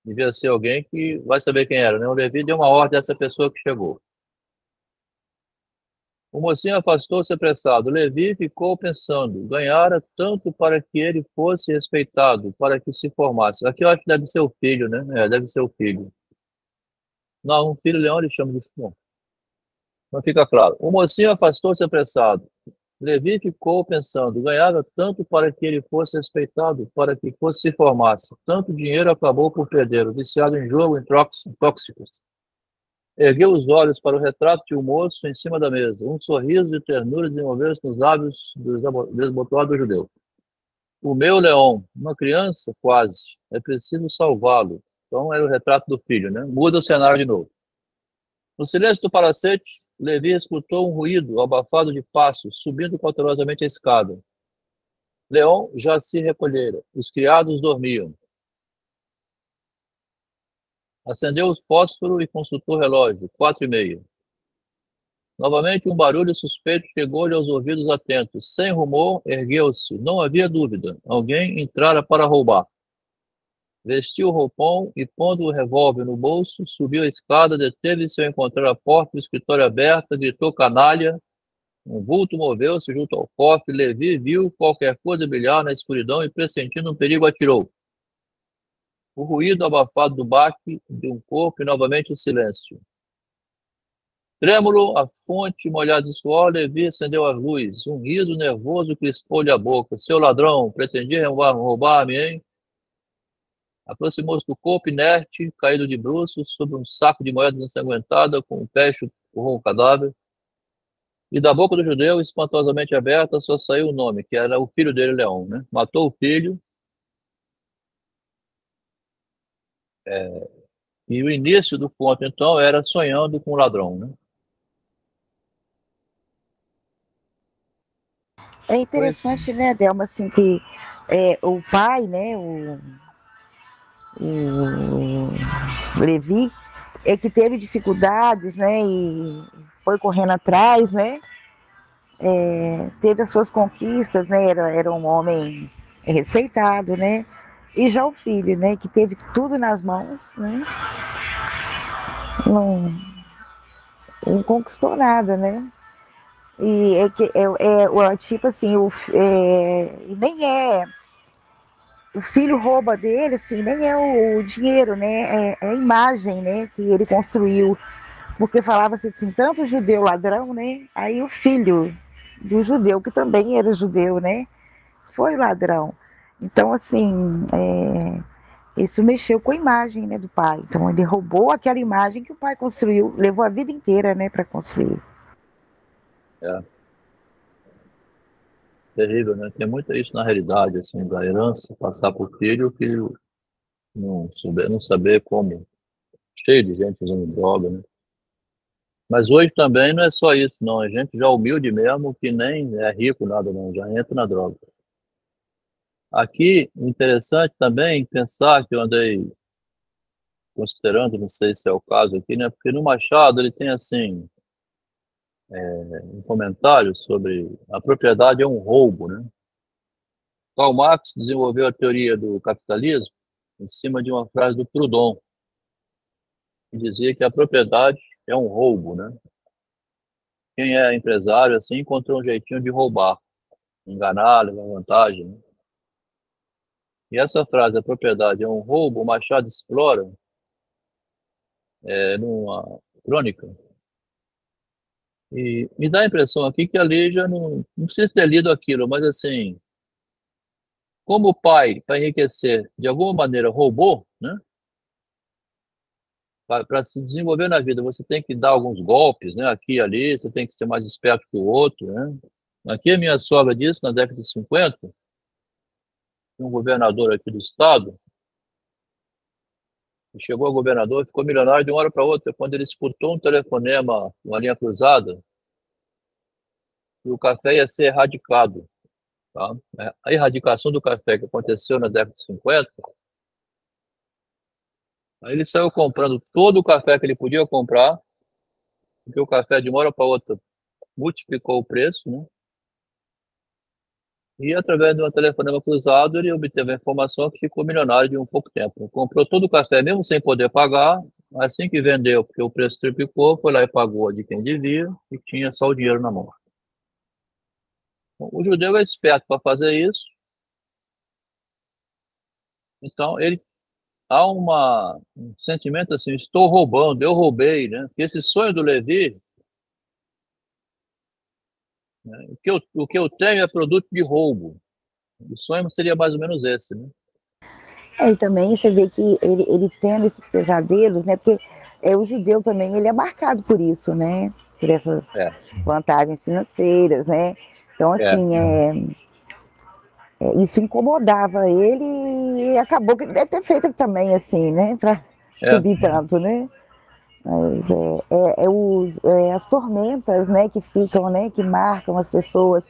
devia ser alguém que vai saber quem era, né? O Levi deu uma ordem a essa pessoa que chegou. O mocinho afastou-se apressado. Levi ficou pensando. Ganhara tanto para que ele fosse respeitado, para que se formasse. Aqui eu acho que deve ser o filho, né? Deve ser o filho. Não, um filho leão ele chama de filho. Não fica claro. O mocinho afastou-se apressado. Levi ficou pensando. Ganhara tanto para que ele fosse respeitado, para que fosse se formasse. Tanto dinheiro acabou por perder, viciado em jogo, em tóxicos. Ergueu os olhos para o retrato de um moço em cima da mesa. Um sorriso de ternura desenvolveu-se nos lábios do desbotado judeu. O meu Leão, uma criança, quase. É preciso salvá-lo. Então era o retrato do filho, né? Muda o cenário de novo. No silêncio do palacete, Levi escutou um ruído abafado de passos, subindo cautelosamente a escada. Leão já se recolhera. Os criados dormiam. Acendeu o fósforo e consultou o relógio. 4:30. Novamente um barulho suspeito chegou-lhe aos ouvidos atentos. Sem rumor, ergueu-se. Não havia dúvida. Alguém entrara para roubar. Vestiu o roupão e, pondo o revólver no bolso, subiu a escada, deteve-se ao encontrar a porta do escritório aberta, gritou canalha. Um vulto moveu-se junto ao cofre. Levi viu qualquer coisa brilhar na escuridão e, pressentindo um perigo, atirou. O ruído abafado do baque de um corpo e novamente o silêncio. Trêmulo, a fonte molhada de suor, Levi acendeu a luz. Um riso nervoso crispou-lhe a boca. Seu ladrão, pretendia roubar-me, hein? Aproximou-se do corpo inerte, caído de bruços, sobre um saco de moedas ensanguentada, com o pé empurrou o cadáver. E da boca do judeu, espantosamente aberta, só saiu o nome, que era o filho dele, Leão, né? Matou o filho. E o início do conto, então, era sonhando com o ladrão, né? É interessante, né, Delma, assim, que o pai, né, o Levi, é que teve dificuldades, né, e foi correndo atrás, né, teve as suas conquistas, né, era um homem respeitado, né, e já o filho, né, que teve tudo nas mãos, né, não conquistou nada, né, e tipo assim, nem o filho rouba dele, assim, nem é o dinheiro, né? É a imagem, né, que ele construiu. Porque falava-se assim, tanto judeu ladrão, né? Aí o filho do judeu, que também era judeu, né? Foi ladrão. Então, assim, isso mexeu com a imagem, né, do pai. Então, ele roubou aquela imagem que o pai construiu, levou a vida inteira, né, para construir. É terrível, né? Tem muito isso na realidade, assim, da herança passar para o filho não saber como. Cheio de gente usando droga, né? Mas hoje também não é só isso, não. A gente já humilde mesmo, que nem é rico, nada, não. Já entra na droga. Aqui, interessante também pensar que eu andei considerando, não sei se é o caso aqui, né? Porque no Machado ele tem, assim, um comentário sobre a propriedade é um roubo, né? Karl Marx desenvolveu a teoria do capitalismo em cima de uma frase do Proudhon, que dizia que a propriedade é um roubo, né? Quem é empresário, assim, encontrou um jeitinho de roubar, enganar, levar vantagem, né? E essa frase, a propriedade é um roubo, o Machado explora numa crônica. E me dá a impressão aqui que ali já não precisa ter lido aquilo, mas assim, como o pai, para enriquecer, de alguma maneira roubou, né? Para se desenvolver na vida, você tem que dar alguns golpes, né? Aqui e ali, você tem que ser mais esperto que o outro, né? Aqui a minha sogra disse, na década de 50, um governador aqui do estado, chegou a governador, ficou milionário de uma hora para outra, quando ele escutou um telefonema, uma linha cruzada, e o café ia ser erradicado, tá? A erradicação do café que aconteceu na década de 50, aí ele saiu comprando todo o café que ele podia comprar, porque o café de uma hora para outra multiplicou o preço, né? E através de um telefonema cruzado, ele obteve a informação que ficou milionário de um pouco tempo. Comprou todo o café, mesmo sem poder pagar, Assim que vendeu, porque o preço triplicou, foi lá e pagou de quem devia e tinha só o dinheiro na mão. O judeu é esperto para fazer isso, então ele há um sentimento assim, estou roubando, eu roubei, né? Porque esse sonho do Levi, né, o que eu tenho é produto de roubo. O sonho seria mais ou menos esse, né? E também você vê que ele tendo esses pesadelos, né? Porque o judeu também, ele é marcado por isso, né? Por essas É, vantagens financeiras, né? Então, é, assim, isso incomodava ele e acabou que ele deve ter feito também, assim, né? Para é, subir tanto, né? Mas as tormentas, né? Que ficam, né? Que marcam as pessoas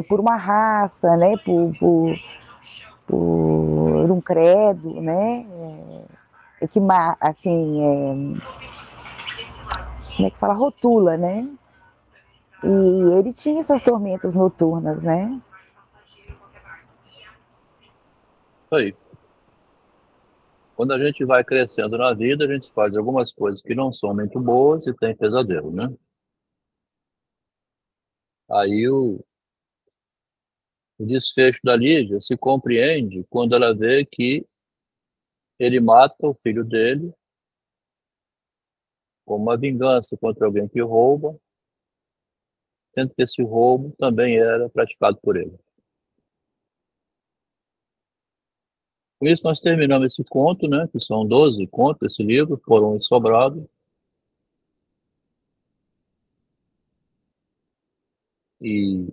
por uma raça, né? Por um credo, né? Que, assim, como é que fala? Rotula, né? E ele tinha essas tormentas noturnas, né? isso aí. Quando a gente vai crescendo na vida, a gente faz algumas coisas que não são muito boas e tem pesadelo, né? Aí o desfecho da Lídia se compreende quando ela vê que ele mata o filho dele como uma vingança contra alguém que rouba, sendo que esse roubo também era praticado por ele. Com isso, nós terminamos esse conto, né, que são 12 contos, esse livro, foram sobrados, e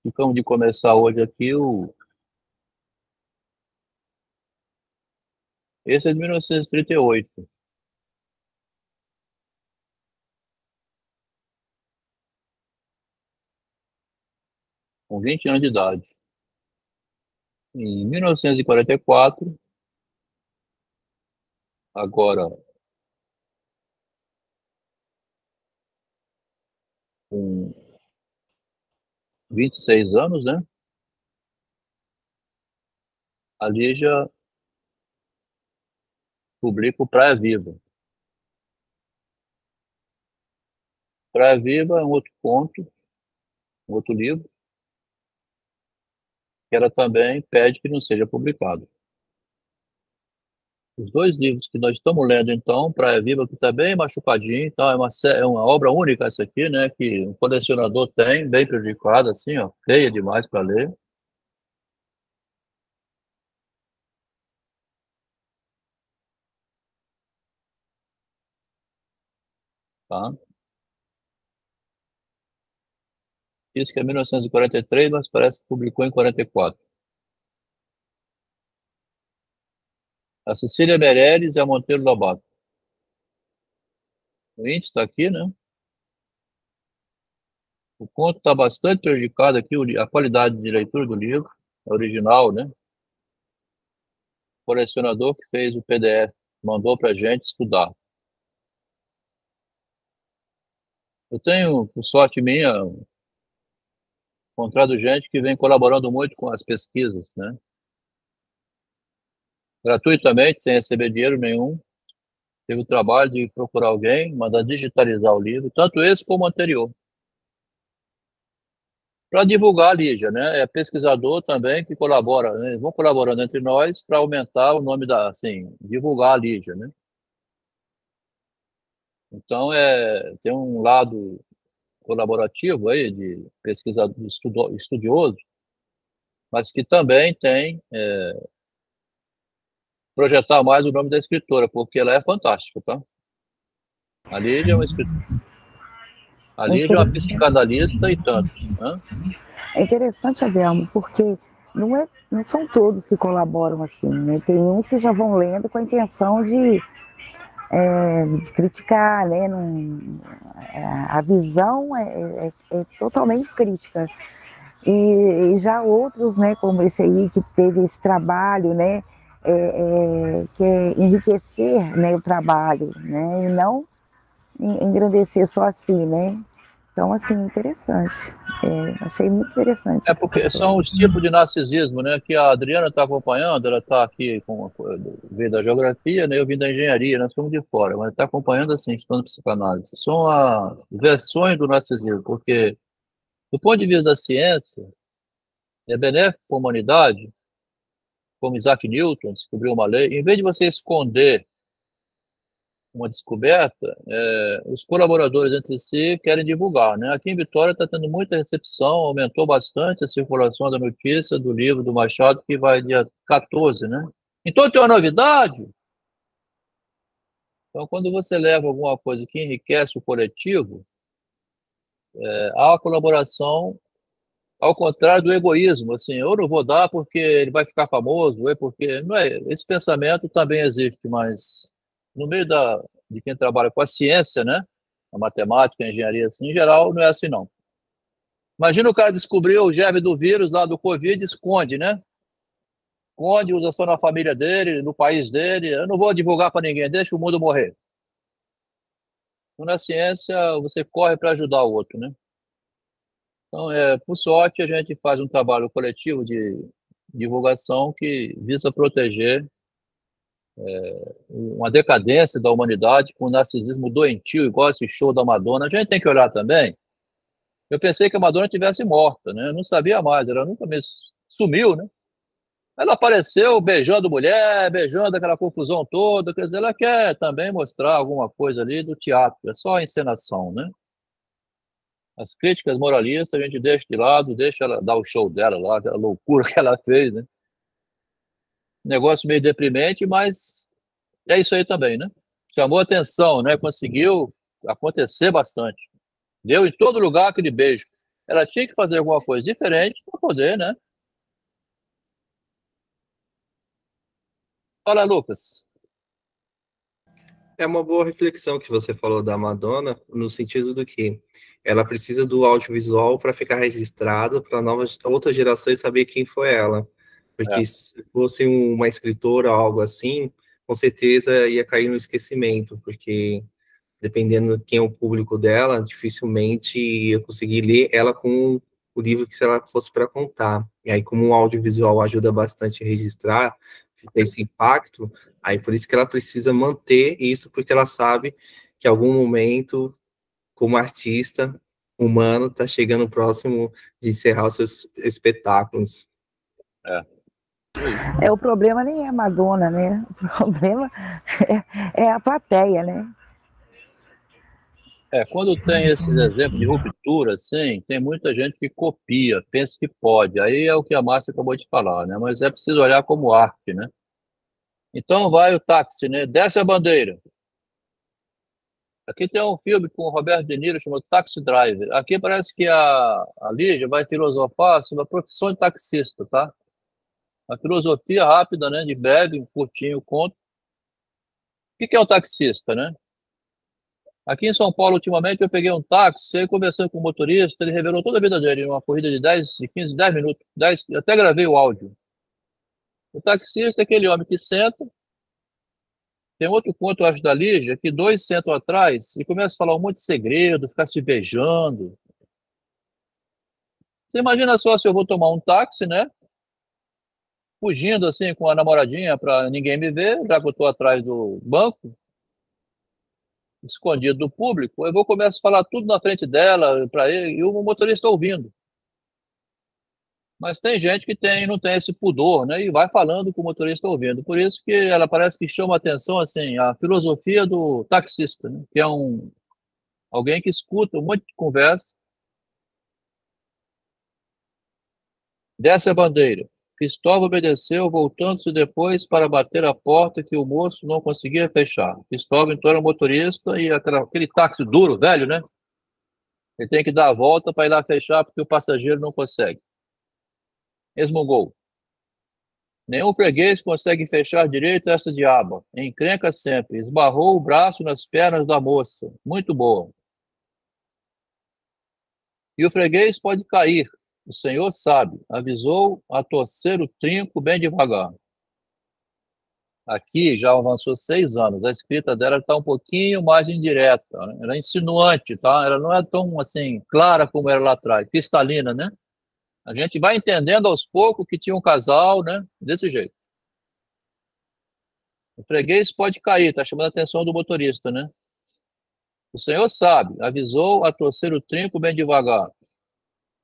ficamos de começar hoje aqui esse é de 1938, com 20 anos de idade. Em 1944, agora com 26 anos, né, a Lígia publica o Praia Viva. Praia Viva é um outro conto, um outro livro, que ela também pede que não seja publicado. Os dois livros que nós estamos lendo, então, Praia Viva, que está bem machucadinho, então é uma obra única essa aqui, né, que um colecionador tem, bem prejudicada, assim, ó, feia demais para ler, tá? Diz que é 1943, mas parece que publicou em 44. A Cecília Meirelles e a Monteiro Lobato. O índice está aqui, né? O conto está bastante prejudicado aqui, a qualidade de leitura do livro, é original, né? O colecionador que fez o PDF mandou para a gente estudar. Eu tenho, por sorte minha, encontrado gente que vem colaborando muito com as pesquisas, né? Gratuitamente, sem receber dinheiro nenhum. Teve o trabalho de procurar alguém, mandar digitalizar o livro, tanto esse como o anterior. Para divulgar a Lígia, né? É pesquisador também que colabora, né? Vão colaborando entre nós para aumentar o nome da, assim, divulgar a Lígia, né? Então, tem um lado colaborativo aí de pesquisador, de estudioso, mas que também tem projetar mais o nome da escritora, porque ela é fantástica, tá? A Lígia é uma, a É Lígia é uma interessante, psicanalista e tanto, né? é interessante, Adelmo, porque não são todos que colaboram assim, né? Tem uns que já vão lendo com a intenção de criticar, né? A visão é totalmente crítica. E já outros, né, como esse aí, que teve esse trabalho, né, que é enriquecer, né, o trabalho, né, e não engrandecer só assim, né. Então, assim, interessante. Achei muito interessante. É porque são os tipos de narcisismo, né? Que a Adriana está acompanhando, ela está aqui veio da geografia, né? Eu vim da engenharia, nós somos de fora, mas está acompanhando assim, estudando psicanálise. São as versões do narcisismo, porque do ponto de vista da ciência, é benéfico para a humanidade, como Isaac Newton descobriu uma lei, em vez de você esconder uma descoberta, os colaboradores entre si querem divulgar, né? Aqui em Vitória está tendo muita recepção, aumentou bastante a circulação da notícia do livro do Machado, que vai dia 14, né? Então tem uma novidade. Então, quando você leva alguma coisa que enriquece o coletivo, há a colaboração, ao contrário do egoísmo, assim, eu não vou dar porque ele vai ficar famoso, ou é porque... Não é, esse pensamento também existe, mas no meio de quem trabalha com a ciência, né? A matemática, a engenharia, assim, em geral, não é assim, não. Imagina o cara descobrir o germe do vírus lá do Covid e esconde, né? Esconde, usa só na família dele, no país dele. Eu não vou divulgar para ninguém, deixa o mundo morrer. Então, na ciência, você corre para ajudar o outro, né? Então, por sorte, a gente faz um trabalho coletivo de divulgação que visa proteger uma decadência da humanidade com um narcisismo doentio, igual esse show da Madonna. A gente tem que olhar também. Eu pensei que a Madonna tivesse morta, né? Eu não sabia mais, ela nunca me sumiu, né? Ela apareceu beijando mulher, beijando aquela confusão toda, quer dizer, ela quer também mostrar alguma coisa ali do teatro, é só a encenação, né? As críticas moralistas a gente deixa de lado, deixa ela dar o show dela lá, aquela loucura que ela fez, né? Negócio meio deprimente, mas é isso aí também, né? Chamou atenção, né? Conseguiu acontecer bastante. Deu em todo lugar aquele beijo. Ela tinha que fazer alguma coisa diferente para poder, né? Fala, Lucas. É uma boa reflexão que você falou da Madonna, no sentido do que ela precisa do audiovisual para ficar registrado, para novas outras gerações saber quem foi ela. Porque se fosse uma escritora ou algo assim, com certeza ia cair no esquecimento, porque dependendo de quem é o público dela, dificilmente ia conseguir ler ela com o livro que se ela fosse para contar. E aí, como o audiovisual ajuda bastante a registrar esse impacto, aí por isso que ela precisa manter isso, porque ela sabe que em algum momento, como artista humano, está chegando próximo de encerrar os seus espetáculos. O problema nem é a Madonna, né? O problema é a plateia, né? Quando tem esses exemplos de ruptura, assim, tem muita gente que copia, pensa que pode. Aí é o que a Márcia acabou de falar, né? Mas é preciso olhar como arte, né? Então vai o táxi, né? Desce a bandeira. Aqui tem um filme com o Roberto De Niro chamado Taxi Driver. Aqui parece que a Lígia vai filosofar sobre a profissão de taxista, tá? Uma filosofia rápida, né? De breve, curtinho, conto. O que é um taxista, né? Aqui em São Paulo, ultimamente, eu peguei um táxi, aí conversando com o motorista, ele revelou toda a vida dele, uma corrida de 10, de 15, 10 minutos. 10, eu até gravei o áudio. O taxista é aquele homem que senta, tem outro conto, eu acho, da Lígia, que dois sentam atrás e começam a falar um monte de segredo, ficar se beijando. Você imagina só se eu vou tomar um táxi, né? Fugindo assim com a namoradinha para ninguém me ver, já que eu estou atrás do banco, escondido do público, eu vou começar a falar tudo na frente dela, para ele, e o motorista ouvindo. Mas tem gente que não tem esse pudor, né? E vai falando com o motorista ouvindo. Por isso que ela parece que chama a atenção, assim, a filosofia do taxista, né? Que é alguém que escuta um monte de conversa, desce a bandeira. Cristóvão obedeceu, voltando-se depois para bater a porta que o moço não conseguia fechar. Cristóvão então era o motorista e aquele táxi duro, velho, né? Ele tem que dar a volta para ir lá fechar porque o passageiro não consegue. Resmungou. Nenhum freguês consegue fechar direito esta diaba. Encrenca sempre. Esbarrou o braço nas pernas da moça. Muito boa. E o freguês pode cair. O senhor sabe. Avisou a torcer o trinco bem devagar. Aqui já avançou 6 anos. A escrita dela está um pouquinho mais indireta, né? Ela é insinuante, tá? Ela não é tão assim clara como era lá atrás, cristalina, né? A gente vai entendendo aos poucos que tinha um casal, né? Desse jeito. O freguês pode cair, tá chamando a atenção do motorista, né? O senhor sabe, avisou a torcer o trinco bem devagar.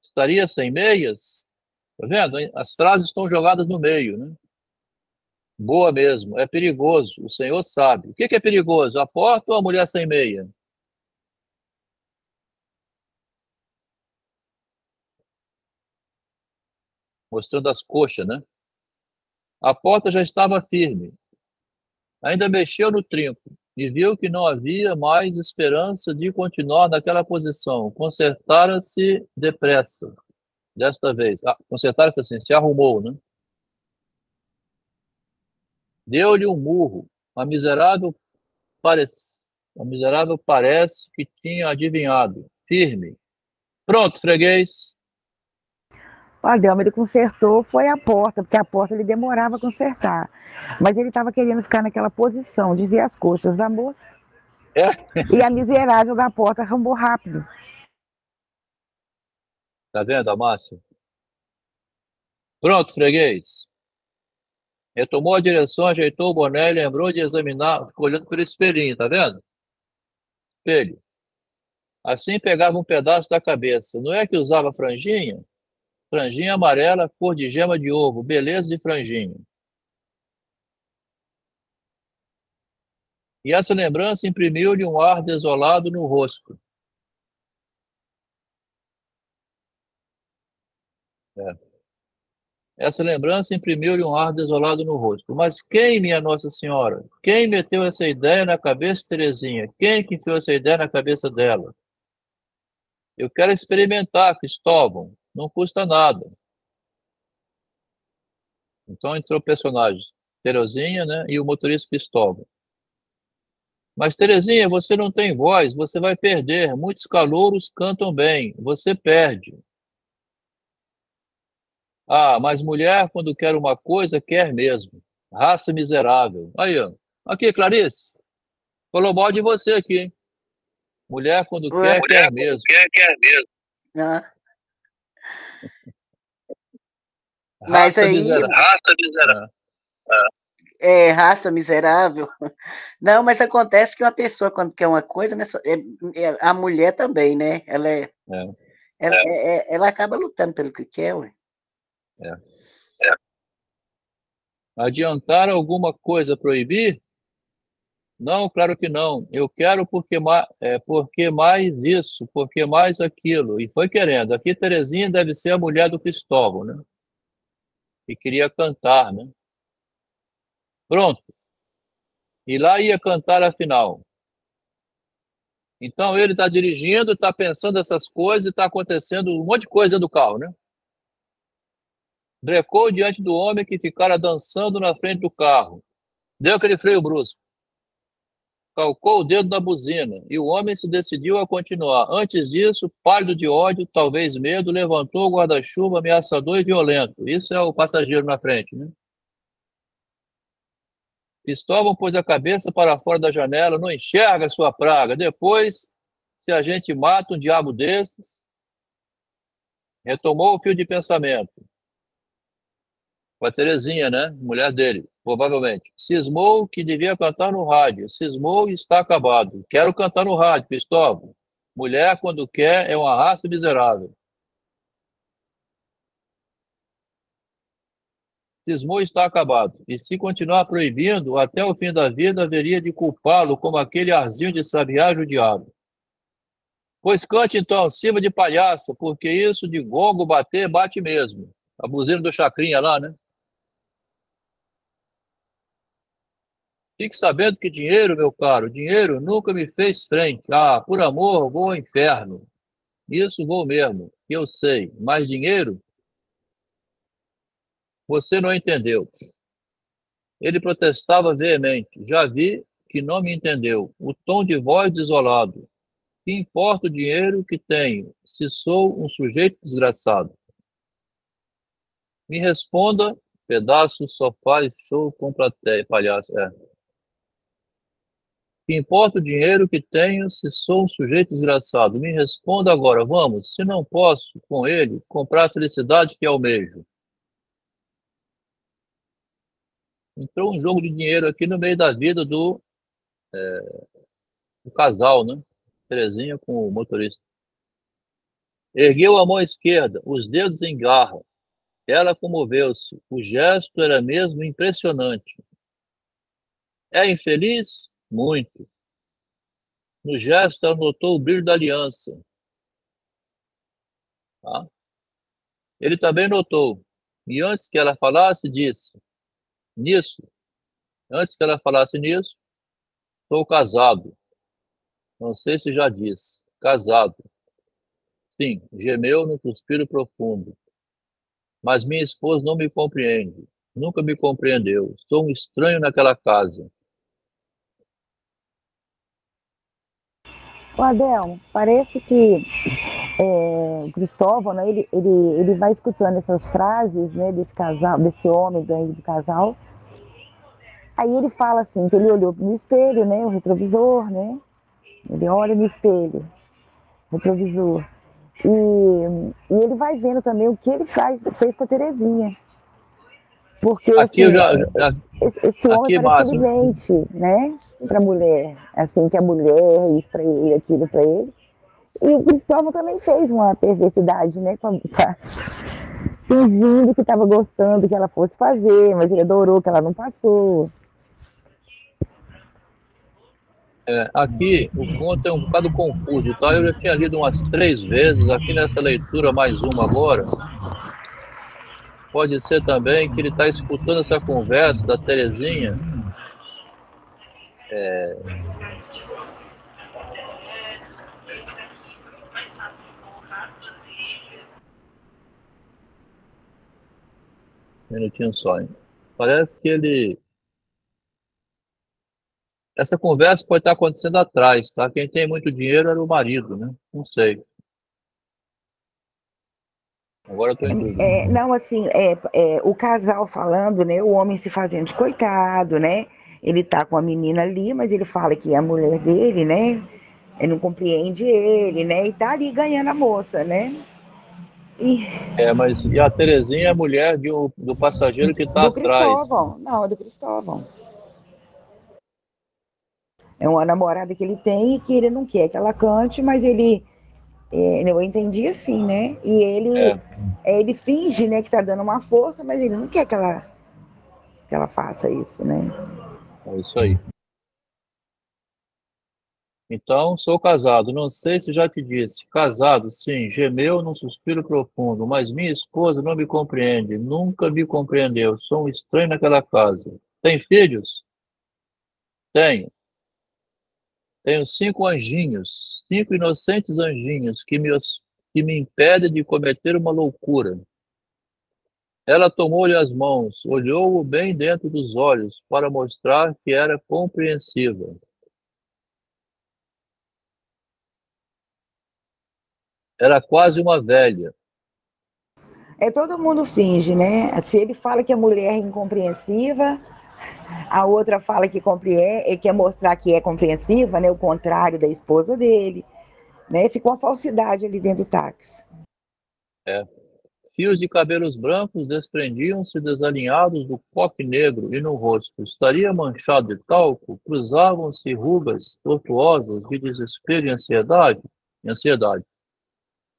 Estaria sem meias? Tá vendo? As frases estão jogadas no meio, né? Boa mesmo, é perigoso, o senhor sabe. O que que é perigoso? A porta ou a mulher sem meia? Mostrando as coxas, né? A porta já estava firme. Ainda mexeu no trinco e viu que não havia mais esperança de continuar naquela posição. Consertara-se depressa, desta vez. Consertara-se assim, se arrumou, né? Deu-lhe um murro. A miserável parece, a miserável parece que tinha adivinhado. Firme. Pronto, freguês. O Adelmo, ele consertou, foi a porta, porque a porta ele demorava a consertar. Mas ele estava querendo ficar naquela posição de ver as coxas da moça. É. E a miserável da porta arrombou rápido. Tá vendo, Amácio? Pronto, freguês. Retomou a direção, ajeitou o boné e lembrou de examinar, ficou olhando pelo espelhinho, tá vendo? Espelho. Assim pegava um pedaço da cabeça. Não é que usava franjinha? Franjinha amarela, cor de gema de ovo, beleza de franjinha. E essa lembrança imprimiu-lhe um ar desolado no rosto. É. Essa lembrança imprimiu-lhe um ar desolado no rosto. Mas quem, minha Nossa Senhora? Quem meteu essa ideia na cabeça de Terezinha? Quem que enfiou essa ideia na cabeça dela? Eu quero experimentar, Cristóvão. Não custa nada. Então entrou o personagem, Terezinha, né? E o motorista Cristóvão. Mas, Terezinha, você não tem voz, você vai perder. Muitos calouros cantam bem, você perde. Ah, mas mulher, quando quer uma coisa, quer mesmo. Raça miserável. Aí, ó. Aqui, Clarice. Falou mal de você aqui, hein? Mulher, quando quer, quer mesmo. Quer mesmo. Ah, mas Raça aí, miserável. Raça miserável. raça miserável. Não, mas acontece que uma pessoa, quando quer uma coisa, né, a mulher também, né? É, Ela acaba lutando pelo que quer, ué. é. Adiantar alguma coisa proibir? Não, claro que não. Eu quero porque mais isso, porque mais aquilo. E foi querendo. Aqui, Terezinha deve ser a mulher do Cristóvão, né? E queria cantar, né? Pronto. E lá ia cantar a final. Então ele está dirigindo, está pensando essas coisas e está acontecendo um monte de coisa dentro do carro, né? Brecou diante do homem que ficara dançando na frente do carro. Deu aquele freio brusco. Calcou o dedo na buzina e o homem se decidiu a continuar. Antes disso, pálido de ódio, talvez medo, levantou o guarda-chuva ameaçador e violento. Isso é o passageiro na frente, né? Cristóvão pôs a cabeça para fora da janela, não enxerga sua praga. Depois, se a gente mata um diabo desses, retomou o fio de pensamento. Com a Terezinha, né? Mulher dele, provavelmente. Cismou que devia cantar no rádio. Cismou e está acabado. Quero cantar no rádio, Cristóvão. Mulher, quando quer, é uma raça miserável. Cismou e está acabado. E se continuar proibindo, até o fim da vida haveria de culpá-lo como aquele arzinho de sabiá judiado. Pois cante então, sirva de palhaça, porque isso de gongo bater, bate mesmo. A buzina do Chacrinha lá, né? Fique sabendo que dinheiro, meu caro, dinheiro nunca me fez frente. Ah, por amor, vou ao inferno. Isso vou mesmo, eu sei. Mas dinheiro, você não entendeu. Ele protestava veemente. Já vi que não me entendeu. O tom de voz desolado. Que importa o dinheiro que tenho, se sou um sujeito desgraçado? Me responda Pedaço só faz show com plateia, palhaço. Que importa o dinheiro que tenho se sou um sujeito desgraçado? Me responda agora, vamos, se não posso, com ele, comprar a felicidade que almejo. Entrou um jogo de dinheiro aqui no meio da vida do casal, né? Terezinha com o motorista. Ergueu a mão esquerda, os dedos em garra. Ela comoveu-se. O gesto era mesmo impressionante. É infeliz? Muito. No gesto, ela notou o brilho da aliança. Tá? Ele também notou. E antes que ela falasse, disse: Nisso, antes que ela falasse nisso, sou casado. Não sei se já disse. Casado. Sim, gemeu num suspiro profundo. Mas minha esposa não me compreende. Nunca me compreendeu. Sou um estranho naquela casa. O Adelmo, parece que o Cristóvão, né, ele vai escutando essas frases, né, desse casal, desse homem do casal. Aí ele fala assim, que ele olhou no espelho, né, o retrovisor, né, ele olha no espelho, retrovisor. E ele vai vendo também o que ele fez com a Terezinha. Porque Aqui assim, eu já, esse homem aqui, parece que Márcio, ele mente, né, pra mulher. Assim, que a mulher, isso pra ele, aquilo pra ele. E o Cristóvão também fez uma perversidade, né, fingindo que estava gostando que ela fosse fazer, mas ele adorou que ela não passou. aqui o conto é um bocado confuso, tá? Eu já tinha lido umas 3 vezes, aqui nessa leitura mais uma agora. Pode ser também que ele está escutando essa conversa da Terezinha. Um minutinho só, hein? Parece que ele. Essa conversa pode estar acontecendo atrás, tá? Quem tem muito dinheiro era o marido, né? Não sei. Agora eu estou em dúvida. Não, assim, o casal falando, né? O homem se fazendo de coitado, né? Ele tá com a menina ali, mas ele fala que é a mulher dele, né? Ele não compreende ele, né? E tá ali ganhando a moça, né? E Mas e a Terezinha é a mulher do passageiro que está do atrás. Cristóvão, não, é do Cristóvão. É uma namorada que ele tem e que ele não quer que ela cante, mas eu entendi assim, né? E É, ele finge, né, que tá dando uma força, mas ele não quer que ela faça isso, né? é isso aí. Então, sou casado. Não sei se já te disse. Casado, sim. Gemeu num suspiro profundo. Mas minha esposa não me compreende. Nunca me compreendeu. Sou um estranho naquela casa. Tem filhos? Tenho. Tenho 5 anjinhos. 5 inocentes anjinhos que me impedem de cometer uma loucura. Ela tomou-lhe as mãos, olhou-o bem dentro dos olhos para mostrar que era compreensiva. Era quase uma velha. Todo mundo finge, né? Se ele fala que a mulher é incompreensiva, a outra fala que compreende, e quer mostrar que é compreensiva, né? O contrário da esposa dele, né? Fica uma falsidade ali dentro do táxi. É. Fios de cabelos brancos desprendiam-se desalinhados do coque negro e no rosto. Estaria manchado de talco? Cruzavam-se rugas tortuosas de desespero e ansiedade.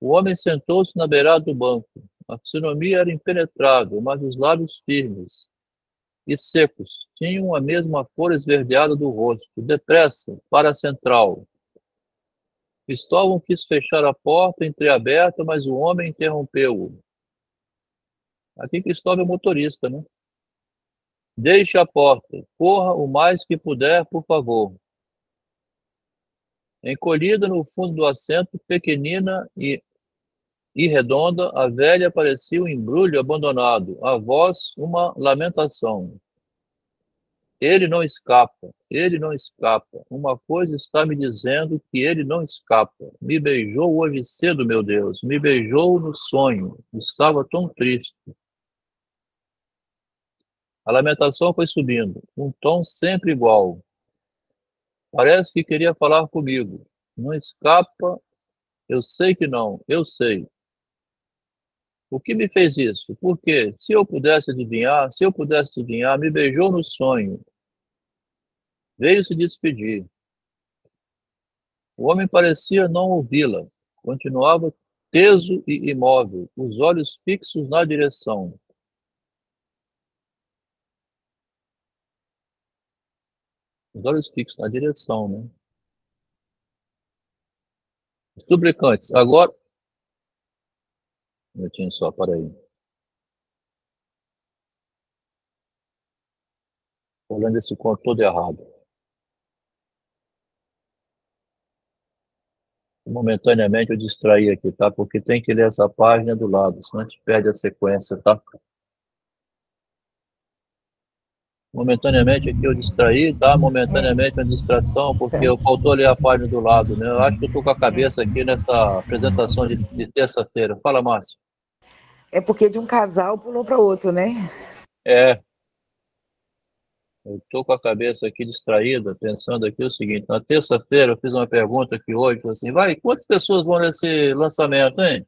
O homem sentou-se na beirada do banco. A fisionomia era impenetrável, mas os lábios firmes e secos tinham a mesma cor esverdeada do rosto. Depressa, para a central. Cristóvão quis fechar a porta entreaberta, mas o homem interrompeu-o. Aqui Cristóvão é motorista, né? Deixe a porta. Corra o mais que puder, por favor. Encolhida no fundo do assento, pequenina e redonda, a velha parecia um embrulho abandonado, a voz uma lamentação. Ele não escapa, ele não escapa. Uma coisa está me dizendo que ele não escapa. Me beijou hoje cedo, meu Deus, me beijou no sonho. Estava tão triste. A lamentação foi subindo, um tom sempre igual. Parece que queria falar comigo. Não escapa, eu sei que não, eu sei. O que me fez isso? Porque se eu pudesse adivinhar, me beijou no sonho. Veio se despedir. O homem parecia não ouvi-la. Continuava teso e imóvel, os olhos fixos na direção. Os olhos fixos na direção, né? Suplicantes. Agora. Um minutinho só, para aí. Estou lendo esse conto todo errado. Momentaneamente eu distraí aqui, tá? Porque tem que ler essa página do lado, senão a gente perde a sequência, tá? Momentaneamente aqui eu distraí, tá? Momentaneamente uma distração, porque eu faltou ler a página do lado, né? Eu acho que eu tô com a cabeça aqui nessa apresentação de terça-feira. Fala, Márcio. É porque de um casal pulou para outro, né? Eu tô com a cabeça aqui distraída, pensando aqui o seguinte, na terça-feira eu fiz uma pergunta aqui hoje, assim, quantas pessoas vão nesse lançamento, hein?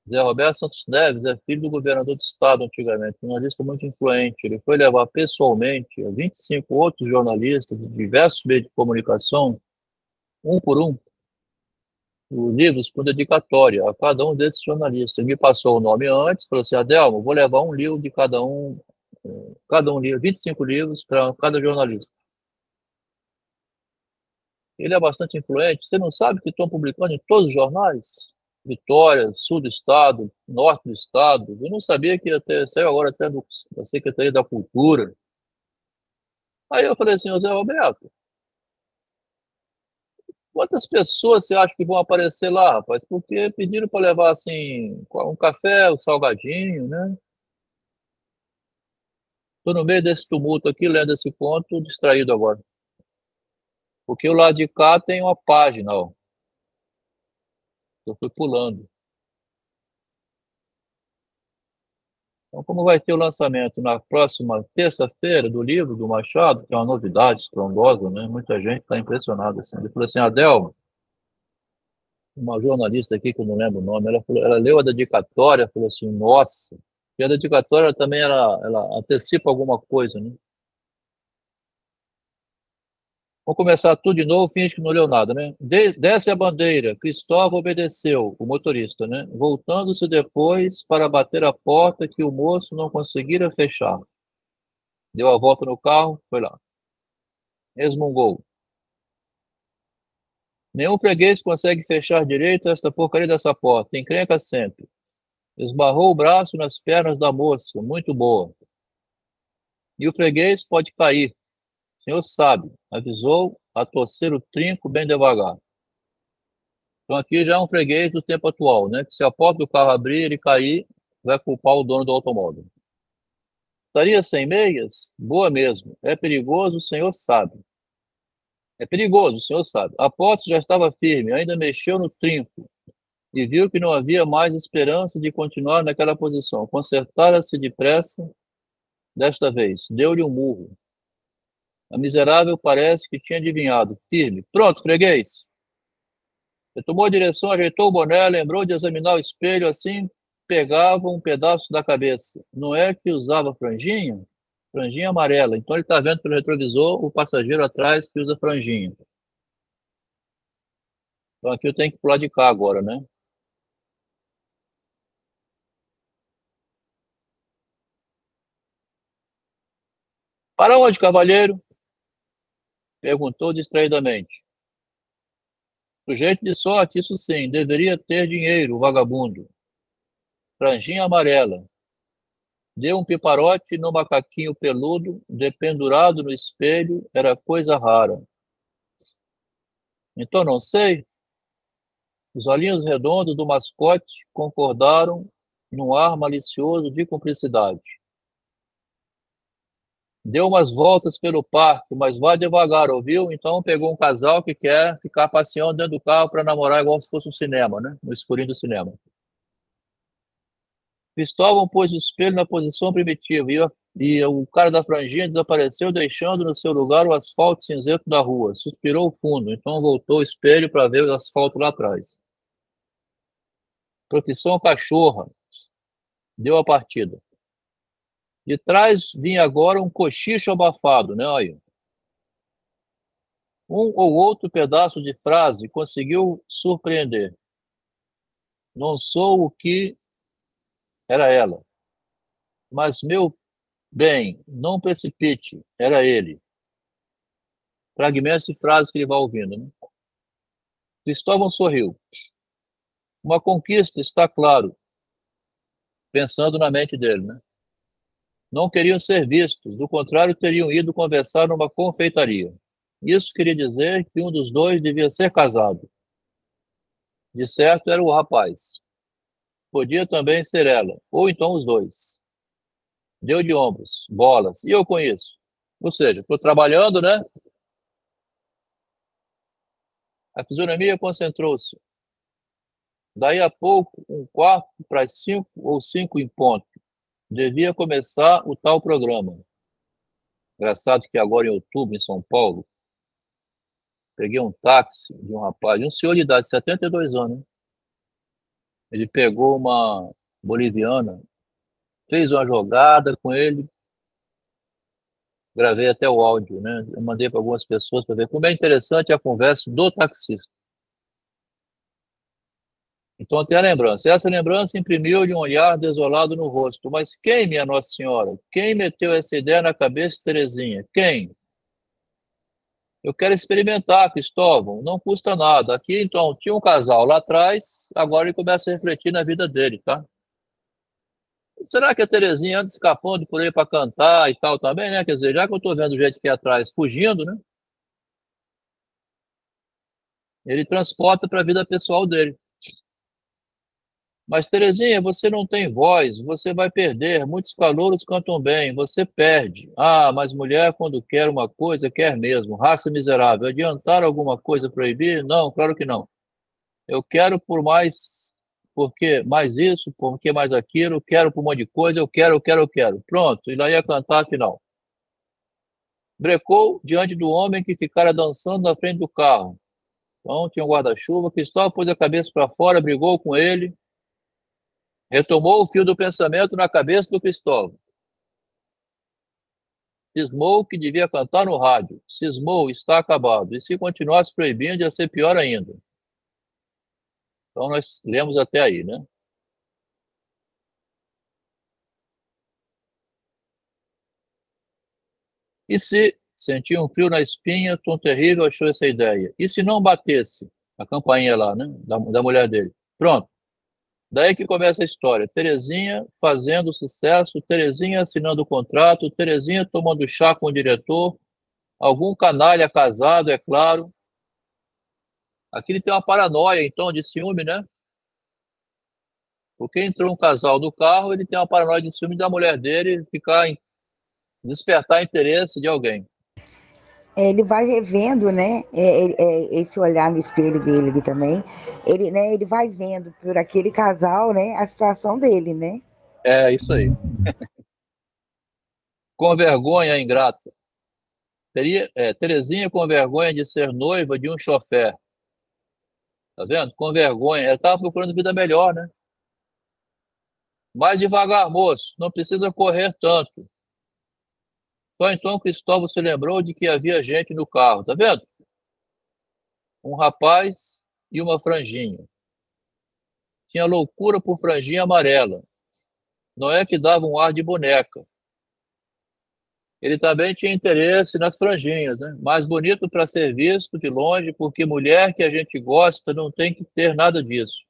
Zé Roberto Santos Neves é filho do governador do estado antigamente, jornalista muito influente. Ele foi levar pessoalmente a 25 outros jornalistas de diversos meios de comunicação, um por um, os livros com dedicatória a cada um desses jornalistas. Ele me passou o nome antes, falou assim, Adelmo, vou levar um livro de cada um livro, 25 livros para cada jornalista. Ele é bastante influente. Você não sabe que estão publicando em todos os jornais? Vitória, sul do estado, norte do estado. Eu não sabia que saiu agora até da Secretaria da Cultura. Aí eu falei assim, José Roberto, quantas pessoas você acha que vão aparecer lá, rapaz? Porque pediram para levar, assim, um café, um salgadinho, né? Estou no meio desse tumulto aqui, lendo esse conto, distraído agora. Porque o lado de cá tem uma página, ó. Eu fui pulando. Então, como vai ter o lançamento na próxima terça-feira do livro do Machado, que é uma novidade estrondosa, né? Muita gente está impressionada. Assim. Ele falou assim, Adelmo, uma jornalista aqui, que eu não lembro o nome, ela leu a dedicatória, falou assim, nossa, e a dedicatória também, ela antecipa alguma coisa, né? Vamos começar tudo de novo, finge que não leu nada, né? Desce a bandeira, Cristóvão obedeceu, o motorista, né? Voltando-se depois para bater a porta que o moço não conseguira fechar. Deu a volta no carro, foi lá. Resmungou. Nenhum freguês consegue fechar direito esta porcaria dessa porta. Encrenca sempre. Esbarrou o braço nas pernas da moça, muito boa. E o freguês pode cair. O senhor sabe, avisou a torcer o trinco bem devagar. Então aqui já é um freguês do tempo atual, né? Que se a porta do carro abrir e cair, vai culpar o dono do automóvel. Estaria sem meias? Boa mesmo. É perigoso, o senhor sabe. É perigoso, o senhor sabe. A porta já estava firme, ainda mexeu no trinco e viu que não havia mais esperança de continuar naquela posição. Consertara-se depressa, desta vez. Deu-lhe um murro. A miserável parece que tinha adivinhado. Firme. Pronto, freguês. Ele tomou a direção, ajeitou o boné, lembrou de examinar o espelho, assim pegava um pedaço da cabeça. Não é que usava franjinha? Franjinha amarela. Então ele está vendo pelo retrovisor o passageiro atrás que usa franjinha. Então aqui eu tenho que pular de cá agora, né? Para onde, cavalheiro? Perguntou distraidamente. Sujeito de sorte, isso sim, deveria ter dinheiro, o vagabundo. Franjinha amarela. Deu um piparote no macaquinho peludo, dependurado no espelho, era coisa rara. Então não sei. Os olhinhos redondos do mascote concordaram num ar malicioso de cumplicidade. Deu umas voltas pelo parque, mas vá devagar, ouviu? Então pegou um casal que quer ficar passeando dentro do carro para namorar igual se fosse um cinema, né? No escurinho do cinema. Cristóvão pôs o espelho na posição primitiva e o cara da franjinha desapareceu, deixando no seu lugar o asfalto cinzento da rua. Suspirou fundo, então voltou o espelho para ver o asfalto lá atrás. Profissão cachorra. Deu a partida. De trás vinha agora um cochicho abafado, né? Aí. Um ou outro pedaço de frase conseguiu surpreender. Não sou o que era ela, mas meu bem, não precipite, era ele. Fragmentos de frases que ele vai ouvindo, né? Cristóvão sorriu. Uma conquista, está claro, pensando na mente dele, né? Não queriam ser vistos, do contrário, teriam ido conversar numa confeitaria. Isso queria dizer que um dos dois devia ser casado. De certo, era o rapaz. Podia também ser ela, ou então os dois. Deu de ombros, bolas, e eu com isso. Ou seja, estou trabalhando, né? A fisionomia concentrou-se. Daí a pouco, 4:45 ou 5 em ponto, devia começar o tal programa. Engraçado que agora em outubro, em São Paulo, peguei um táxi de um rapaz, de um senhor de idade, 72 anos. Né? Ele pegou uma boliviana, fez uma jogada com ele, gravei até o áudio, né? Eu mandei para algumas pessoas para ver como é interessante a conversa do taxista. Então tem a lembrança. Essa lembrança imprimiu de um olhar desolado no rosto. Mas quem, minha Nossa Senhora? Quem meteu essa ideia na cabeça de Terezinha? Quem? Eu quero experimentar, Cristóvão. Não custa nada. Aqui, então, tinha um casal lá atrás, agora ele começa a refletir na vida dele, tá? Será que a Terezinha anda escapando por aí para cantar e tal também, né? Quer dizer, já que eu estou vendo o jeito que é atrás fugindo, né? Ele transporta para a vida pessoal dele. Mas, Terezinha, você não tem voz, você vai perder. Muitos calouros cantam bem, você perde. Ah, mas mulher, quando quer uma coisa, quer mesmo. Raça miserável. Adiantar alguma coisa proibir? Não, claro que não. Eu quero por mais, porque mais isso, porque mais aquilo, quero por um monte de coisa, eu quero, eu quero, eu quero. Pronto, e lá ia cantar afinal. Brecou diante do homem que ficara dançando na frente do carro. Então, tinha um guarda-chuva. Cristóvão pôs a cabeça para fora, brigou com ele. Retomou o fio do pensamento na cabeça do Cristóvão. Cismou que devia cantar no rádio. Cismou, está acabado. E se continuasse proibindo, ia ser pior ainda. Então, nós lemos até aí, né? E se sentia um frio na espinha, Tom Terrível achou essa ideia. E se não batesse a campainha lá, né? Da mulher dele. Pronto. Daí que começa a história. Terezinha fazendo sucesso, Terezinha assinando o contrato, Terezinha tomando chá com o diretor, algum canalha casado, é claro. Aqui ele tem uma paranoia, então, de ciúme, né? Porque entrou um casal do carro, ele tem uma paranoia de ciúme da mulher dele despertar interesse de alguém. Ele vai revendo, né, esse olhar no espelho dele ali também. Ele, né, ele vai vendo por aquele casal, né, a situação dele, né? É, isso aí. Com vergonha, ingrata. Terezinha com vergonha de ser noiva de um chofer. Tá vendo? Com vergonha. Ela estava procurando vida melhor, né? Mais devagar, moço. Não precisa correr tanto. Só então Cristóvão se lembrou de que havia gente no carro. Tá vendo? Um rapaz e uma franjinha. Tinha loucura por franjinha amarela. Não é que dava um ar de boneca. Ele também tinha interesse nas franjinhas, né? Mais bonito para ser visto de longe, porque mulher que a gente gosta não tem que ter nada disso.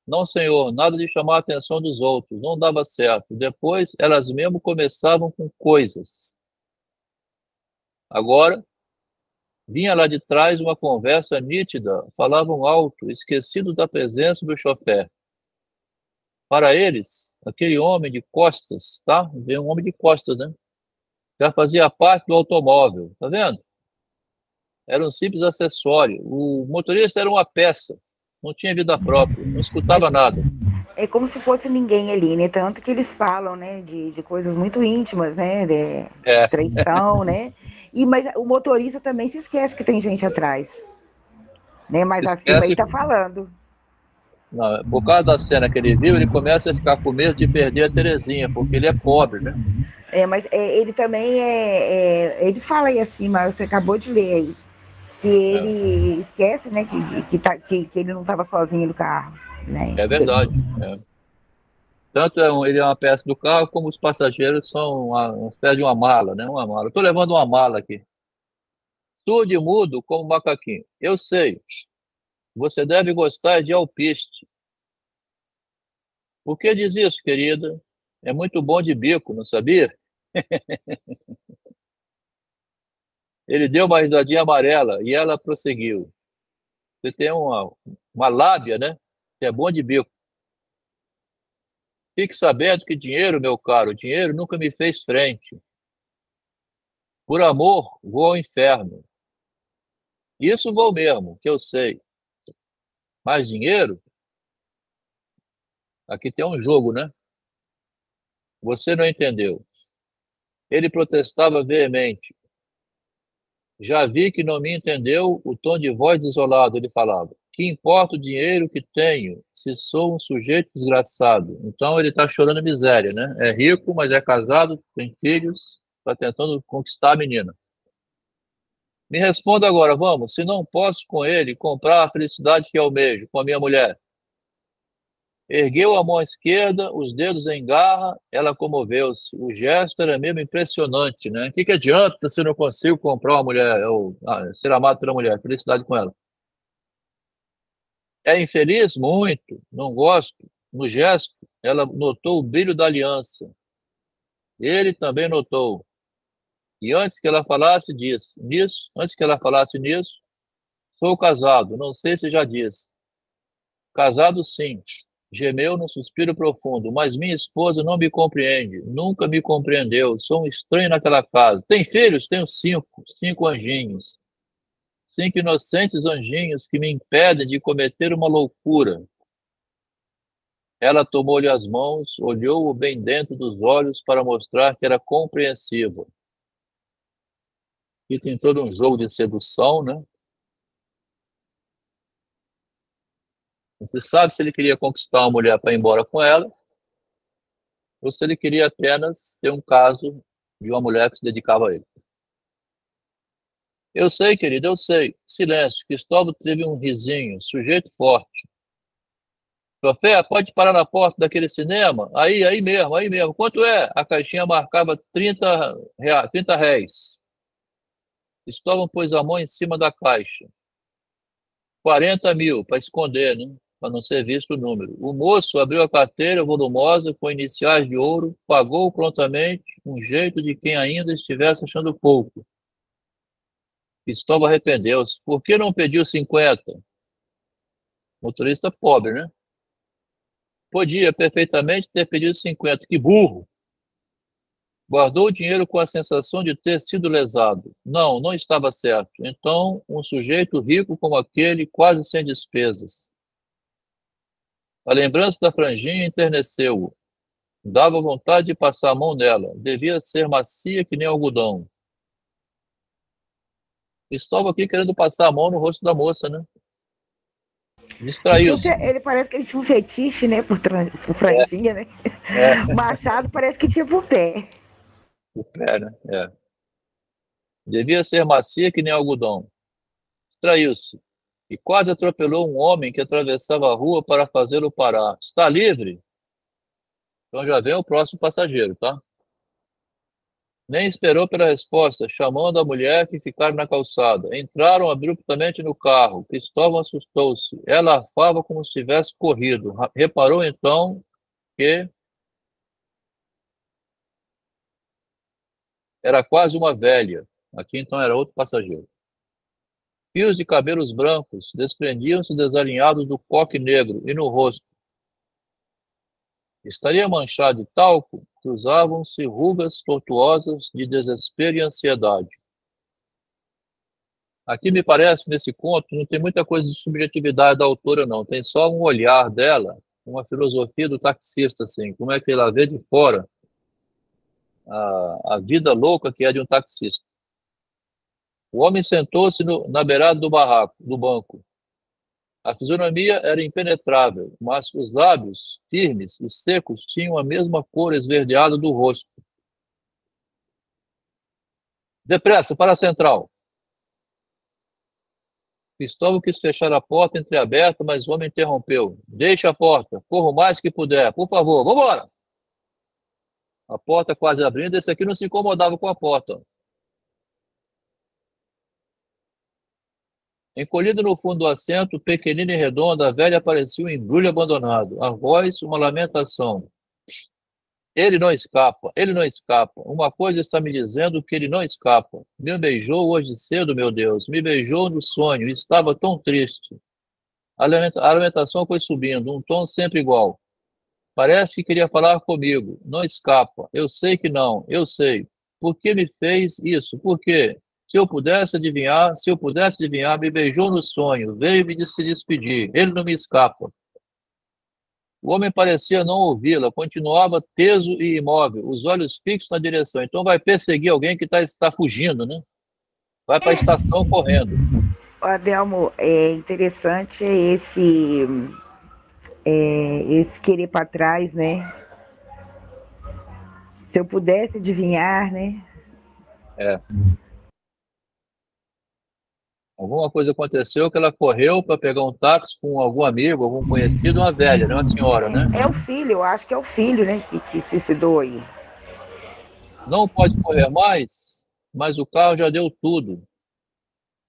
Não, senhor, nada de chamar a atenção dos outros, não dava certo. Depois, elas mesmo começavam com coisas. Agora, vinha lá de trás uma conversa nítida, falavam alto, esquecidos da presença do chofer. Para eles, aquele homem de costas, tá? Veio um homem de costas, né? Já fazia parte do automóvel, tá vendo? Era um simples acessório. O motorista era uma peça, não tinha vida própria, não escutava nada. é como se fosse ninguém ali, né? Tanto que eles falam, né, de coisas muito íntimas, né? De É, traição, né? Mas o motorista também se esquece que tem gente atrás, né? Mas a Silva aí esquece, tá falando. não, por causa da cena que ele viu, ele começa a ficar com medo de perder a Terezinha, porque ele é pobre, né? Mas ele também ele fala aí assim, mas você acabou de ler aí, que É, ele esquece, né, que ele não estava sozinho no carro, né? é verdade. É. Tanto ele é uma peça do carro, como os passageiros são uma espécie de uma mala, né? Uma mala. Estou levando uma mala aqui. Surdo e mudo como macaquinho. Eu sei, você deve gostar de alpiste. Por que diz isso, querida? É muito bom de bico, não sabia? Ele deu uma risadinha amarela e ela prosseguiu. Você tem uma lábia, né? Que é bom de bico. Fique sabendo que dinheiro, meu caro, dinheiro nunca me fez frente. Por amor, vou ao inferno. Isso vou mesmo, que eu sei. Mas dinheiro, aqui tem um jogo, né? Você não entendeu. Ele protestava veemente. Já vi que não me entendeu o tom de voz desolado, ele falava. Que importa o dinheiro que tenho, se sou um sujeito desgraçado? Então ele está chorando miséria, né? É rico, mas é casado, tem filhos, está tentando conquistar a menina. Me responda agora, vamos, se não posso com ele comprar a felicidade que almejo com a minha mulher. Ergueu a mão esquerda, os dedos em garra, ela comoveu-se. O gesto era mesmo impressionante, né? O que adianta se eu não consigo comprar uma mulher, ou ser amado pela mulher, felicidade com ela? É infeliz? Muito, não gosto. No gesto, ela notou o brilho da aliança. Ele também notou. E antes que ela falasse antes que ela falasse nisso, sou casado, não sei se já disse. Casado, sim. Gemeu num suspiro profundo, mas minha esposa não me compreende, nunca me compreendeu. Sou um estranho naquela casa. Tem filhos? Tenho cinco anjinhos. Cinco inocentes anjinhos que me impedem de cometer uma loucura. Ela tomou-lhe as mãos, olhou-o bem dentro dos olhos para mostrar que era compreensiva. E tem todo um jogo de sedução, né? Você sabe se ele queria conquistar uma mulher para ir embora com ela, ou se ele queria apenas ter um caso de uma mulher que se dedicava a ele. Eu sei, querido, eu sei. Silêncio. Cristóvão teve um risinho, sujeito forte. Troféu, pode parar na porta daquele cinema? Aí mesmo, aí mesmo. Quanto é? A caixinha marcava 30 réis. Cristóvão pôs a mão em cima da caixa. 40.000, para esconder, né? Para não ser visto o número. O moço abriu a carteira volumosa com iniciais de ouro, pagou prontamente, um jeito de quem ainda estivesse achando pouco. Cristóvão arrependeu-se. Por que não pediu 50? Motorista pobre, né? Podia perfeitamente ter pedido 50. Que burro! Guardou o dinheiro com a sensação de ter sido lesado. Não, não estava certo. Então, um sujeito rico como aquele, quase sem despesas. A lembrança da franjinha enterneceu-o. Dava vontade de passar a mão nela. Devia ser macia que nem algodão. Estava aqui querendo passar a mão no rosto da moça, né? Distraiu-se. Ele parece que ele tinha um fetiche, né, por É, franjinha, né? é, O Machado parece que tinha por pé. o pé, né? É. Devia ser macia que nem algodão. Distraiu-se e quase atropelou um homem que atravessava a rua para fazê-lo parar. Está livre? Então já vem o próximo passageiro, tá? Nem esperou pela resposta, chamando a mulher que ficaram na calçada. Entraram abruptamente no carro. Cristóvão assustou-se. Ela arfava como se tivesse corrido. Reparou então que era quase uma velha. Aqui então era outro passageiro. Fios de cabelos brancos desprendiam-se desalinhados do coque negro e no rosto. Estaria manchado de talco, cruzavam-se rugas tortuosas de desespero e ansiedade. Aqui me parece, nesse conto, não tem muita coisa de subjetividade da autora, não. Tem só um olhar dela uma filosofia do taxista, assim, como é que ela vê de fora a vida louca que é de um taxista. O homem sentou-se na beirada do barraco, do banco. A fisionomia era impenetrável, mas os lábios, firmes e secos, tinham a mesma cor esverdeada do rosto. Depressa, para a central. Cristóvão quis fechar a porta entreaberta, mas o homem interrompeu. Deixe a porta, corra o mais que puder. Por favor, vamos embora. A porta quase abrindo, esse aqui não se incomodava com a porta. Encolhido no fundo do assento, pequenina e redonda, a velha parecia um embrulho abandonado. A voz, uma lamentação. Ele não escapa, ele não escapa. Uma coisa está me dizendo que ele não escapa. Me beijou hoje cedo, meu Deus. Me beijou no sonho. Estava tão triste. A lamentação foi subindo, um tom sempre igual. Parece que queria falar comigo. Não escapa. Eu sei que não. Eu sei. Por que me fez isso? Por quê? Se eu pudesse adivinhar, me beijou no sonho. Veio me se despedir. Ele não me escapa. O homem parecia não ouvi-la, continuava teso e imóvel, os olhos fixos na direção. Então vai perseguir alguém que está fugindo, né? Vai para a estação correndo. Adelmo, é interessante esse querer para trás, né? Se eu pudesse adivinhar, né? É. Alguma coisa aconteceu que ela correu para pegar um táxi com algum amigo, algum conhecido, uma velha, né? Uma senhora, né? É o filho, eu acho que é o filho, né, que suicidou aí. Não pode correr mais, mas o carro já deu tudo.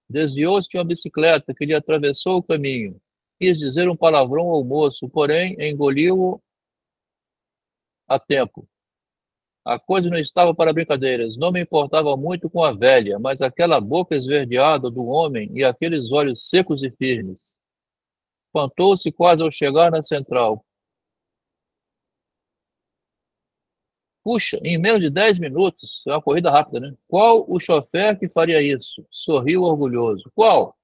Desviou-se de uma bicicleta que lhe atravessou o caminho. Quis dizer um palavrão ao moço, porém engoliu-o a tempo. A coisa não estava para brincadeiras. Não me importava muito com a velha, mas aquela boca esverdeada do homem e aqueles olhos secos e firmes. Espantou-se quase ao chegar na central. Puxa, em menos de 10 minutos, é uma corrida rápida, né? Qual o chofer que faria isso? Sorriu orgulhoso. Qual?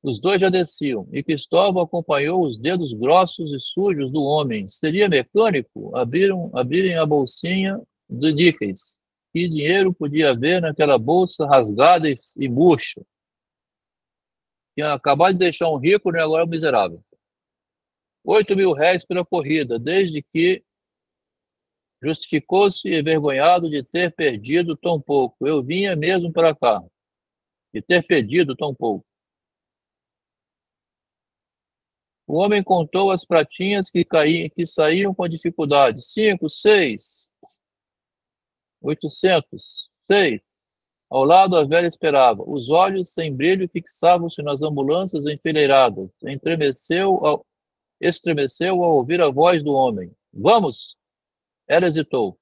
Os dois já desciam, e Cristóvão acompanhou os dedos grossos e sujos do homem. Seria mecânico? Abrirem a bolsinha do níqueis. Que dinheiro podia haver naquela bolsa rasgada e murcha? Tinha acabado de deixar um rico, né? Agora é um miserável. 8.000 réis pela corrida, desde que justificou-se envergonhado de ter perdido tão pouco. Eu vinha mesmo para cá, de ter perdido tão pouco. O homem contou as pratinhas que saíam com dificuldade. 5, 6, 800, 6. Ao lado, a velha esperava. Os olhos sem brilho fixavam-se nas ambulâncias enfileiradas. Estremeceu ao ouvir a voz do homem. Vamos! Ela hesitou.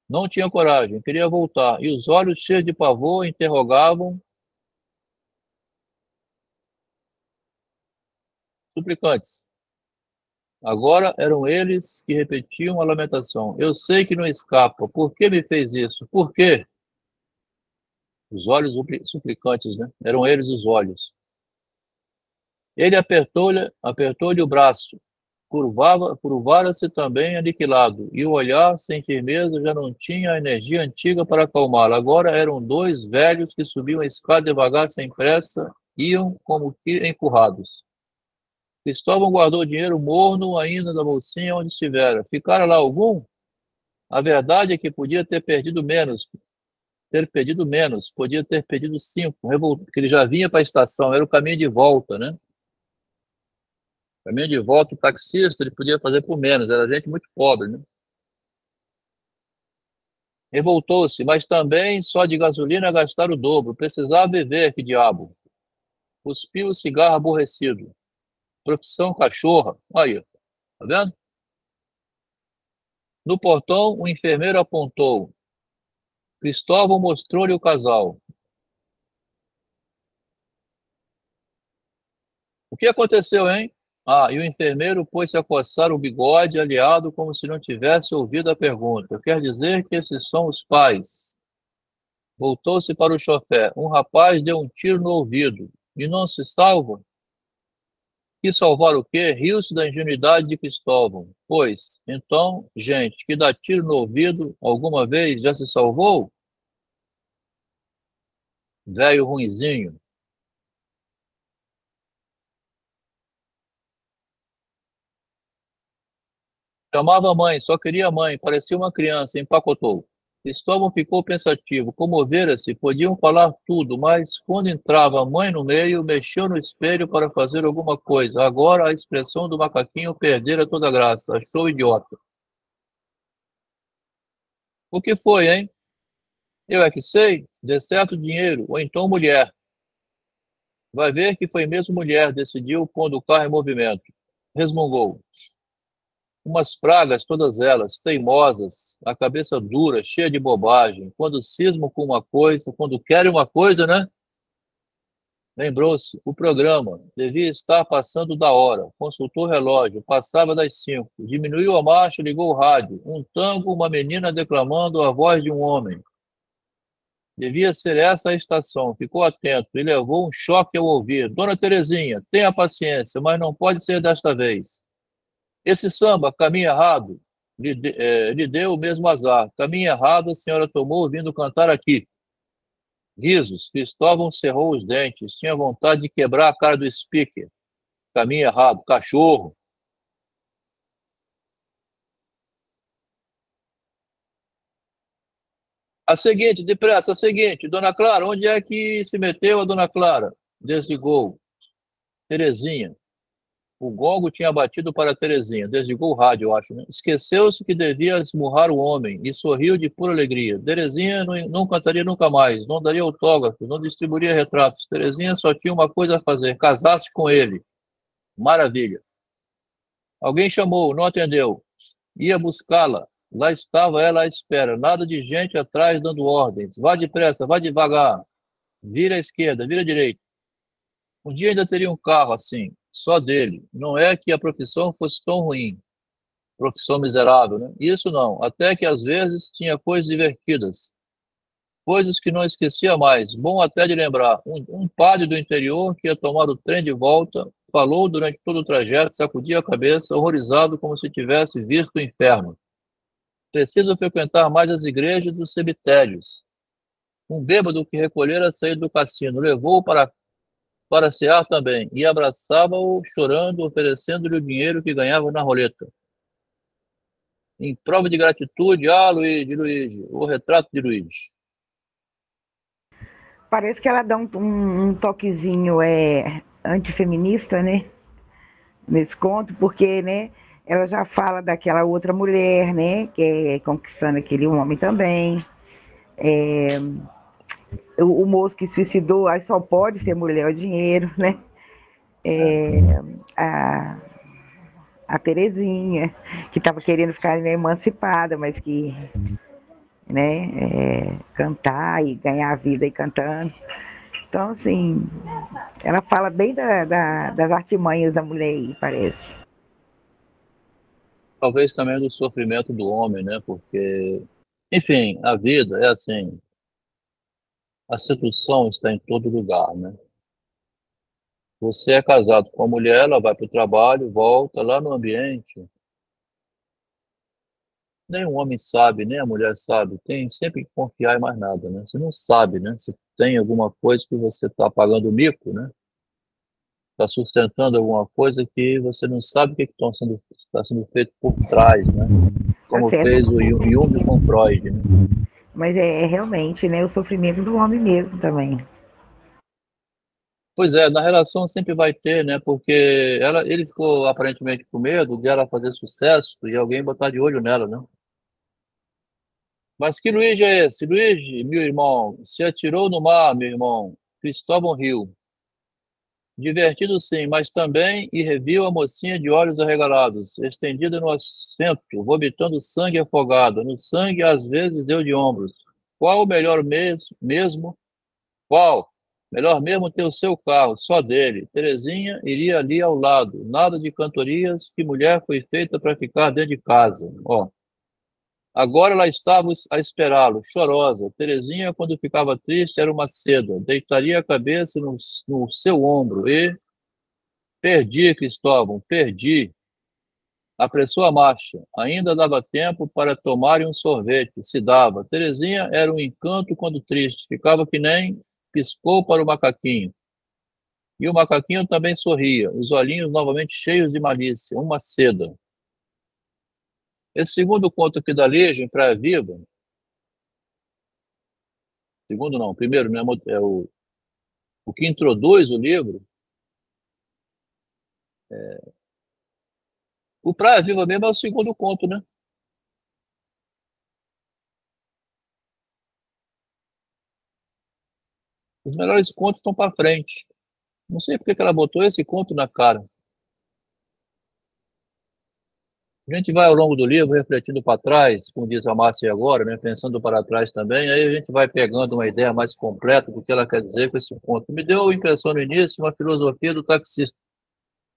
Não tinha coragem, queria voltar. E os olhos cheios de pavor interrogavam, suplicantes. Agora eram eles que repetiam a lamentação. Eu sei que não escapa. Por que me fez isso? Por quê? Os olhos suplicantes, né? Eram eles os olhos. Ele apertou-lhe o braço. Curvara-se também aniquilado, e o olhar, sem firmeza, já não tinha a energia antiga para acalmá-lo. Agora eram dois velhos que subiam a escada devagar, sem pressa, iam como que empurrados. Cristóvão guardou o dinheiro morno ainda da bolsinha onde estivera. Ficara lá algum? A verdade é que podia ter pedido menos, podia ter pedido 5, porque ele já vinha para a estação, era o caminho de volta, né? O caminho de volta, o taxista, ele podia fazer por menos, era gente muito pobre, né? Revoltou-se, mas também só de gasolina gastar o dobro, precisava beber, que diabo. Cuspiu o cigarro aborrecido. Profissão cachorra. Aí, tá vendo? No portão, o enfermeiro apontou. Cristóvão mostrou-lhe o casal. O que aconteceu, hein? E o enfermeiro pôs-se a coçar o bigode aliado como se não tivesse ouvido a pergunta. Quer dizer que esses são os pais. Voltou-se para o chofé. Um rapaz deu um tiro no ouvido. E não se salva? Quis salvar o quê? Riu-se da ingenuidade de Cristóvão. Pois, então, gente, que dá tiro no ouvido alguma vez já se salvou? Velho ruinzinho. Chamava a mãe, só queria a mãe, parecia uma criança, empacotou. Cristóvão ficou pensativo, comovera-se, podiam falar tudo, mas quando entrava a mãe no meio, mexeu no espelho para fazer alguma coisa. Agora a expressão do macaquinho perdera toda a graça, achou idiota. O que foi, hein? Eu é que sei, dê certo dinheiro, ou então mulher. Vai ver que foi mesmo mulher, decidiu, pondo o carro em movimento. Resmungou. Umas pragas, todas elas, teimosas, a cabeça dura, cheia de bobagem. Quando cismam com uma coisa, quando querem uma coisa, né? Lembrou-se, o programa devia estar passando da hora. Consultou o relógio, passava das 5. Diminuiu a marcha, ligou o rádio. Um tango, uma menina declamando a voz de um homem. Devia ser essa a estação. Ficou atento e levou um choque ao ouvir. Dona Terezinha, tenha paciência, mas não pode ser desta vez. Esse samba, caminho errado, lhe deu o mesmo azar. Caminho errado a senhora tomou vindo cantar aqui. Risos. Cristóvão cerrou os dentes. Tinha vontade de quebrar a cara do speaker. Caminho errado. Cachorro. A seguinte, depressa, a seguinte. Dona Clara, onde é que se meteu a Dona Clara? Desligou. Terezinha. O gongo tinha batido para Terezinha. Desligou o rádio, eu acho, né? Esqueceu-se que devia esmurrar o homem e sorriu de pura alegria. Terezinha não cantaria nunca mais, não daria autógrafo, não distribuiria retratos. Terezinha só tinha uma coisa a fazer, casasse com ele. Maravilha. Alguém chamou, não atendeu. Ia buscá-la. Lá estava ela à espera. Nada de gente atrás dando ordens. Vá depressa, vá devagar. Vira à esquerda, vira à direita. Um dia ainda teria um carro assim, só dele. Não é que a profissão fosse tão ruim, profissão miserável, né? Isso não, até que às vezes tinha coisas divertidas, coisas que não esquecia mais. Bom até de lembrar, um padre do interior que ia tomar o trem de volta, falou durante todo o trajeto, sacudia a cabeça, horrorizado como se tivesse visto o inferno. Preciso frequentar mais as igrejas e os cemitérios. Um bêbado que recolhera sair do cassino levou-o para cear também, e abraçava-o chorando, oferecendo-lhe o dinheiro que ganhava na roleta. Em prova de gratitude, Luigi, o retrato de Luigi. Parece que ela dá um toquezinho antifeminista, né? Nesse conto, porque, né? Ela já fala daquela outra mulher, né? Que é conquistando aquele homem também. O moço que suicidou, aí só pode ser mulher o dinheiro, né? A, a Terezinha, que estava querendo ficar emancipada, mas que, né, cantar e ganhar a vida aí cantando. Então, assim, ela fala bem das artimanhas da mulher aí, parece. Talvez também do sofrimento do homem, né? Porque, enfim, a vida é assim, a sedução está em todo lugar, né? Você é casado com a mulher, ela vai para o trabalho, volta lá no ambiente. Nem o homem sabe, nem a mulher sabe. Tem sempre que confiar em mais nada, né? Você não sabe, né? Se tem alguma coisa que você está pagando mico, né? Está sustentando alguma coisa que você não sabe o que está sendo feito por trás, né? Como certo. fez o Jung com Freud, né? Mas é realmente, né, o sofrimento do homem mesmo também. Pois é, na relação sempre vai ter, né? Porque ele ficou aparentemente com medo de ela fazer sucesso e alguém botar de olho nela, né? Mas que Luigi é esse? Luigi, meu irmão, se atirou no mar, meu irmão. Cristóvão riu. Divertido sim, mas também e reviu a mocinha de olhos arregalados, estendida no assento, vomitando sangue afogado. No sangue, às vezes, deu de ombros. Qual o melhor mesmo? Qual? Melhor mesmo ter o seu carro, só dele. Terezinha iria ali ao lado. Nada de cantorias, que mulher foi feita para ficar dentro de casa. Ó. Agora ela estava a esperá-lo, chorosa. Terezinha, quando ficava triste, era uma seda. Deitaria a cabeça no seu ombro e Perdi, Cristóvão, perdi. Apressou a marcha. Ainda dava tempo para tomarem um sorvete. Se dava. Terezinha era um encanto quando triste. Ficava que nem piscou para o macaquinho. E o macaquinho também sorria, os olhinhos novamente cheios de malícia, uma seda. Esse segundo conto aqui da Ligia, em Praia Viva, segundo não, primeiro, né, é o que introduz o livro, o Praia Viva mesmo é o segundo conto, né? Os melhores contos estão para frente. Não sei por que ela botou esse conto na cara. A gente vai ao longo do livro refletindo para trás, como diz a Márcia agora, né, pensando para trás também, aí a gente vai pegando uma ideia mais completa do que ela quer dizer com esse ponto. Me deu a impressão no início uma filosofia do taxista.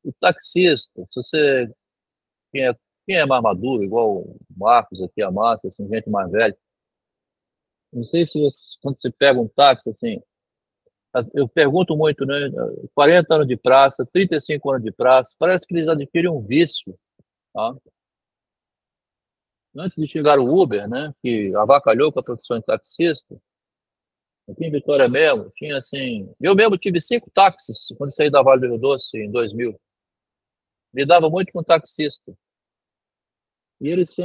O taxista, se você, quem é, quem é mais maduro, igual o Marcos aqui, a Márcia, assim, gente mais velha, não sei se você, quando você pega um táxi, assim, eu pergunto muito, né, 40 anos de praça, 35 anos de praça, parece que eles adquirem um vício, tá? Antes de chegar o Uber, né, que avacalhou com a profissão de taxista, aqui em Vitória mesmo, tinha assim, eu mesmo tive 5 táxis quando saí da Vale do Rio Doce em 2000. Lidava muito com taxista. E eles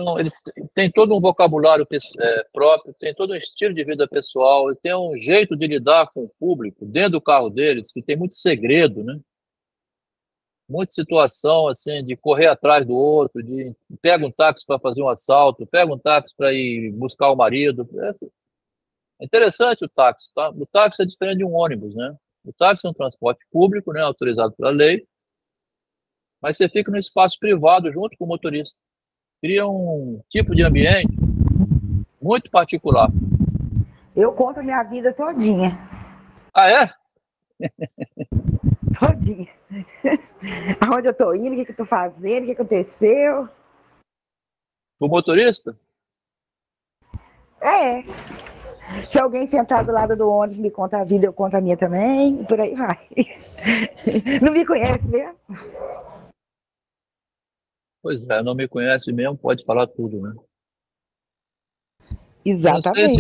têm todo um vocabulário próprio, têm todo um estilo de vida pessoal, e tem um jeito de lidar com o público dentro do carro deles, que tem muito segredo, né? Muita situação assim de correr atrás do outro, de pega um táxi para fazer um assalto, pega um táxi para ir buscar o marido. É interessante o táxi, tá? O táxi é diferente de um ônibus, né? O táxi é um transporte público, né, autorizado pela lei, mas você fica no espaço privado junto com o motorista. Cria um tipo de ambiente muito particular. Eu conto a minha vida todinha. Ah, é? Todinha. Aonde eu tô indo, o que eu tô fazendo, o que aconteceu. O motorista? É. Se alguém sentar do lado do ônibus me conta a vida, eu conto a minha também, e por aí vai. Não me conhece mesmo? Pois é, não me conhece mesmo, pode falar tudo, né? Exatamente.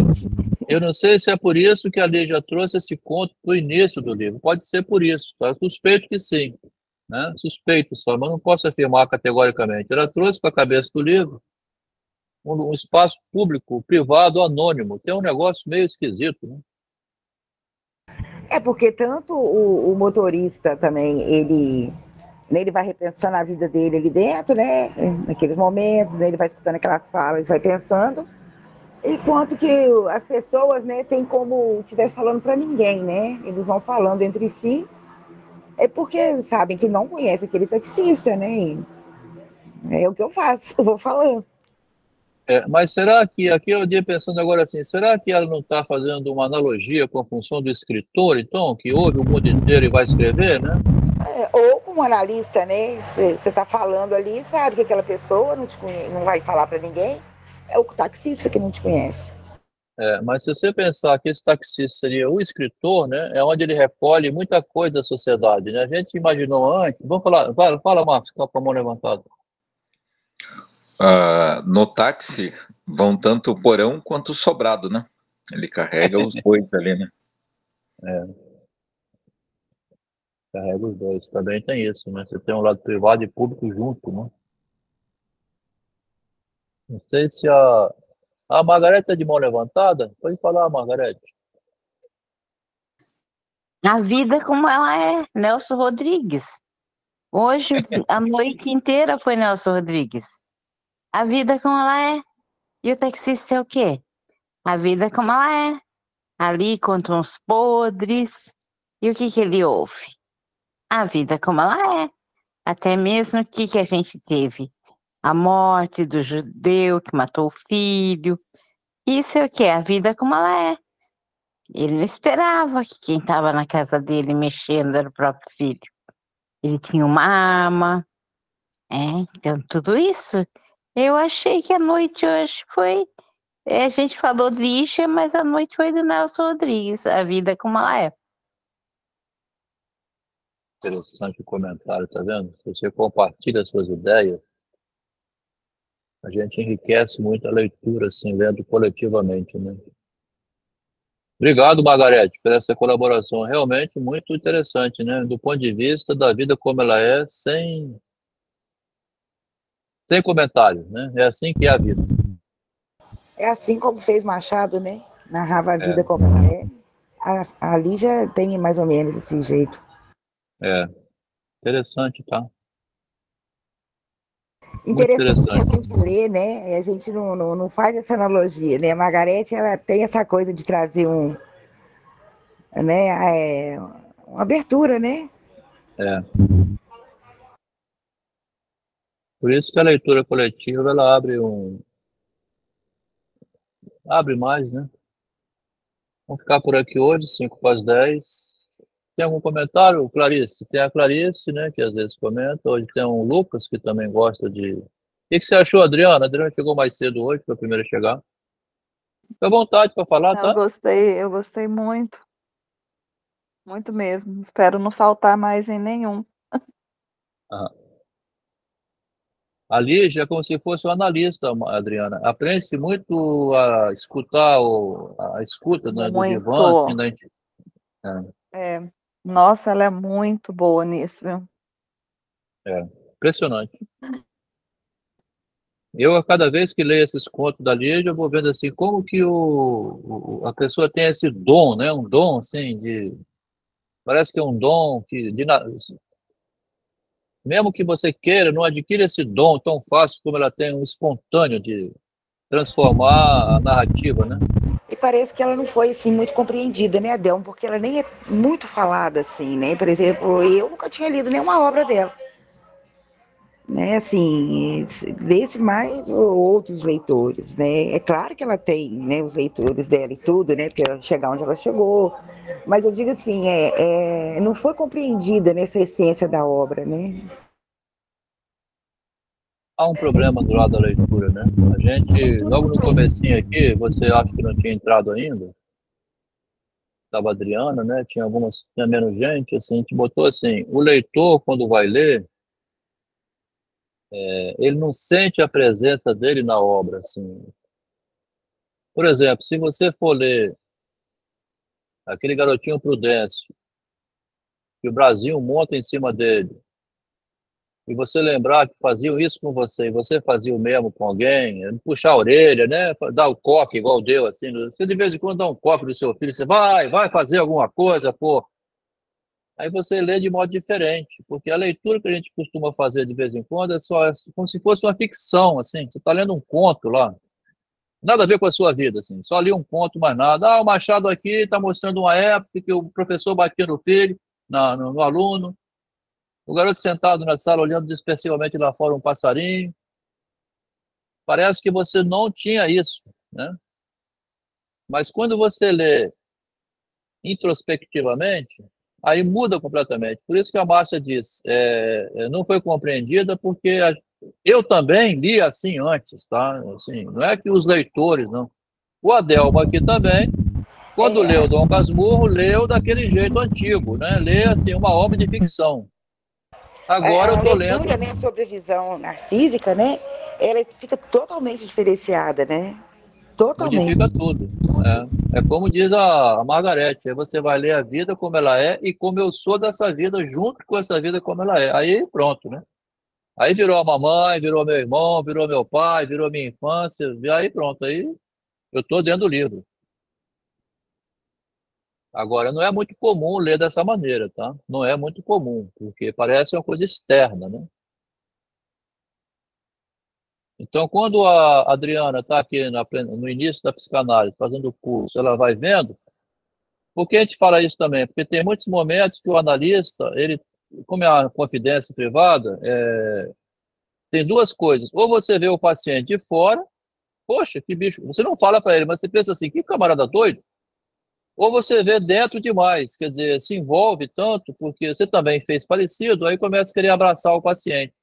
Eu não sei se é por isso que a Lei já trouxe esse conto para o início do livro. Pode ser por isso, tá? Suspeito que sim, né? Suspeito só, mas não posso afirmar categoricamente. Ela trouxe para a cabeça do livro um espaço público, privado, anônimo. Tem um negócio meio esquisito, né? É porque tanto o motorista também, ele vai repensando a vida dele ali dentro, né? Naqueles momentos, né? Ele vai escutando aquelas falas, vai pensando. Enquanto que as pessoas, né, tem como estivesse falando para ninguém, né? Eles vão falando entre si. É porque sabem que não conhece aquele taxista, né? É o que eu faço, eu vou falando. Mas será que, aqui eu ia pensando agora assim, será que ela não está fazendo uma analogia com a função do escritor, então, que ouve o mundo inteiro e vai escrever, né? Ou como analista, né? Você está falando ali, sabe que aquela pessoa não te conhece, não vai falar para ninguém. É o taxista que não te conhece. Mas se você pensar que esse taxista seria o escritor, né, é onde ele recolhe muita coisa da sociedade, né? A gente imaginou antes, vamos falar, fala Marcos, com a mão levantada. No táxi vão tanto o porão quanto o sobrado, né? Ele carrega os dois ali, né? Carrega os dois, também tem isso, né? Você tem um lado privado e público junto, né? Não sei se a Margarete tá de mão levantada. Pode falar, Margarete. A vida como ela é, Nelson Rodrigues. Hoje, a noite inteira foi Nelson Rodrigues. A vida como ela é. E o taxista é o quê? A vida como ela é. Ali contra uns podres. E o que ele ouve? A vida como ela é. Até mesmo o que a gente teve? A morte do judeu que matou o filho. Isso é o quê? A vida como ela é. Ele não esperava que quem estava na casa dele mexendo era o próprio filho. Ele tinha uma arma. Então tudo isso. Eu achei que a noite hoje foi... a gente falou de lixa, mas a noite foi do Nelson Rodrigues. A vida como ela é. Interessante o comentário, tá vendo? Se você compartilha suas ideias, a gente enriquece muito a leitura, assim, lendo coletivamente, né? Obrigado, Margarete, por essa colaboração. Realmente muito interessante, né? Do ponto de vista da vida como ela é, sem comentários, né? É assim que é a vida. É assim como fez Machado, né? Narrava a É, vida como ela é. A Lígia tem mais ou menos esse jeito. é. Interessante, tá? Muito Interessante que a interessante. gente lê, né? E a gente não faz essa analogia, né? A Margarete, ela tem essa coisa de trazer uma abertura, né? É. Por isso que a leitura coletiva, ela abre mais, né? Vamos ficar por aqui hoje, 5 para as 10. Tem algum comentário, Clarice? Tem a Clarice, né, que às vezes comenta. Hoje tem um Lucas, que também gosta de... O que você achou, Adriana? A Adriana chegou mais cedo hoje, foi a primeira a chegar. Fica à vontade para falar, Eu tá? gostei muito, muito mesmo. Espero não faltar mais em nenhum. Aham. A Lígia é como se fosse um analista, Adriana. Aprende-se muito a escutar, a escuta, né, do divã, assim, Muito. da gente. É, É. Nossa, ela é muito boa nisso, viu? é. Impressionante. Eu, a cada vez que leio esses contos da Lígia, eu vou vendo assim, como que a pessoa tem esse dom, né? Um dom, assim, parece que é um dom mesmo que você queira, não adquire esse dom tão fácil como ela tem um espontâneo de transformar a narrativa, né? E parece que ela não foi assim muito compreendida, né, Adelmo? Porque ela nem é muito falada assim, né? Por exemplo, eu nunca tinha lido nenhuma obra dela, né? Assim, desse mais outros leitores, né? É claro que ela tem, né, os leitores dela e tudo, né? Para ela chegar onde ela chegou. Mas eu digo assim, não foi compreendida nessa essência da obra, né? Há um problema do lado da leitura, né? A gente, logo no comecinho aqui, você acha que não tinha entrado ainda? Estava a Adriana, né? Tinha menos gente, assim, a gente botou assim, o leitor, quando vai ler, ele não sente a presença dele na obra, assim. Por exemplo, se você for ler aquele garotinho Prudêncio, que o Brasil monta em cima dele, e você lembrar que faziam isso com você, e você fazia o mesmo com alguém, puxar a orelha, né? Dar o coque, igual deu, assim. Você de vez em quando dá um coque no seu filho, você vai fazer alguma coisa, pô. Aí você lê de modo diferente, porque a leitura que a gente costuma fazer de vez em quando é como se fosse uma ficção, assim. Você está lendo um conto lá, nada a ver com a sua vida, assim. Só li um conto, mais nada. O Machado aqui está mostrando uma época que o professor batia no filho, no aluno. O garoto sentado na sala olhando dispersivamente lá fora um passarinho. Parece que você não tinha isso, né? Mas quando você lê introspectivamente, aí muda completamente. Por isso que a Márcia diz, não foi compreendida porque eu também li assim antes, tá? Assim, não é que os leitores, não. O Adelmo aqui também, quando leu Dom Casmurro, leu daquele jeito antigo, né? Lê assim uma obra de ficção. Agora eu A estou leitura, lendo, né, sobre a visão narcísica, né, ela fica totalmente diferenciada, né? modifica Totalmente. tudo. É como diz a Margarete, aí você vai ler a vida como ela é e como eu sou dessa vida, junto com essa vida como ela é. Aí pronto, né? Aí virou a mamãe, virou meu irmão, virou meu pai, virou minha infância, e aí pronto, aí eu estou dentro do livro. Agora, não é muito comum ler dessa maneira, tá? Não é muito comum, porque parece uma coisa externa, né? Então, quando a Adriana está aqui no início da psicanálise, fazendo o curso, ela vai vendo. Por que a gente fala isso também? Porque tem muitos momentos que o analista, ele, como é uma confidência privada, tem duas coisas. Ou você vê o paciente de fora, poxa, que bicho, você não fala para ele, mas você pensa assim, que camarada doido. Ou você vê dentro demais, quer dizer, se envolve tanto, porque você também fez parecido, aí começa a querer abraçar o paciente.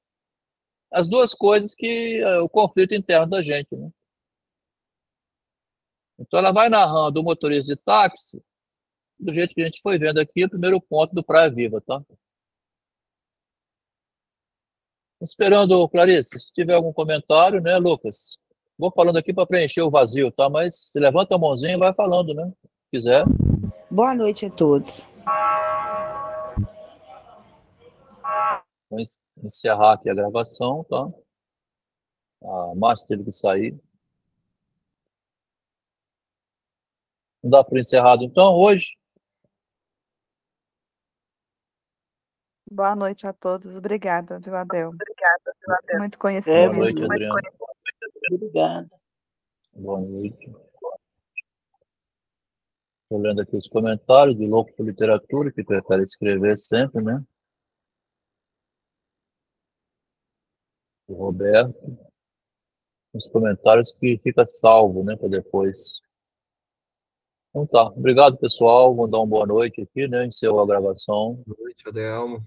As duas coisas que é o conflito interno da gente, né? Então ela vai narrando o motorista de táxi, do jeito que a gente foi vendo aqui, o primeiro ponto do Praia Viva, tá? Esperando, Clarice, se tiver algum comentário, né, Lucas? Vou falando aqui para preencher o vazio, tá? Mas se levanta a mãozinha e vai falando, né? Se quiser. Boa noite a todos. Vou encerrar aqui a gravação, tá? A Márcia teve que sair. Não dá por encerrado, então, hoje. Boa noite a todos. Obrigada, viu, Adel? Muito Boa conhecimento. noite, Adriano. Obrigado. Boa noite. Estou lendo aqui os comentários do Louco por Literatura, que prefere escrever sempre, né? O Roberto. Os comentários que fica salvo, né, para depois. Então tá. Obrigado, pessoal. Vou dar uma boa noite aqui, né? Encerrou a gravação. Boa noite, Adelmo.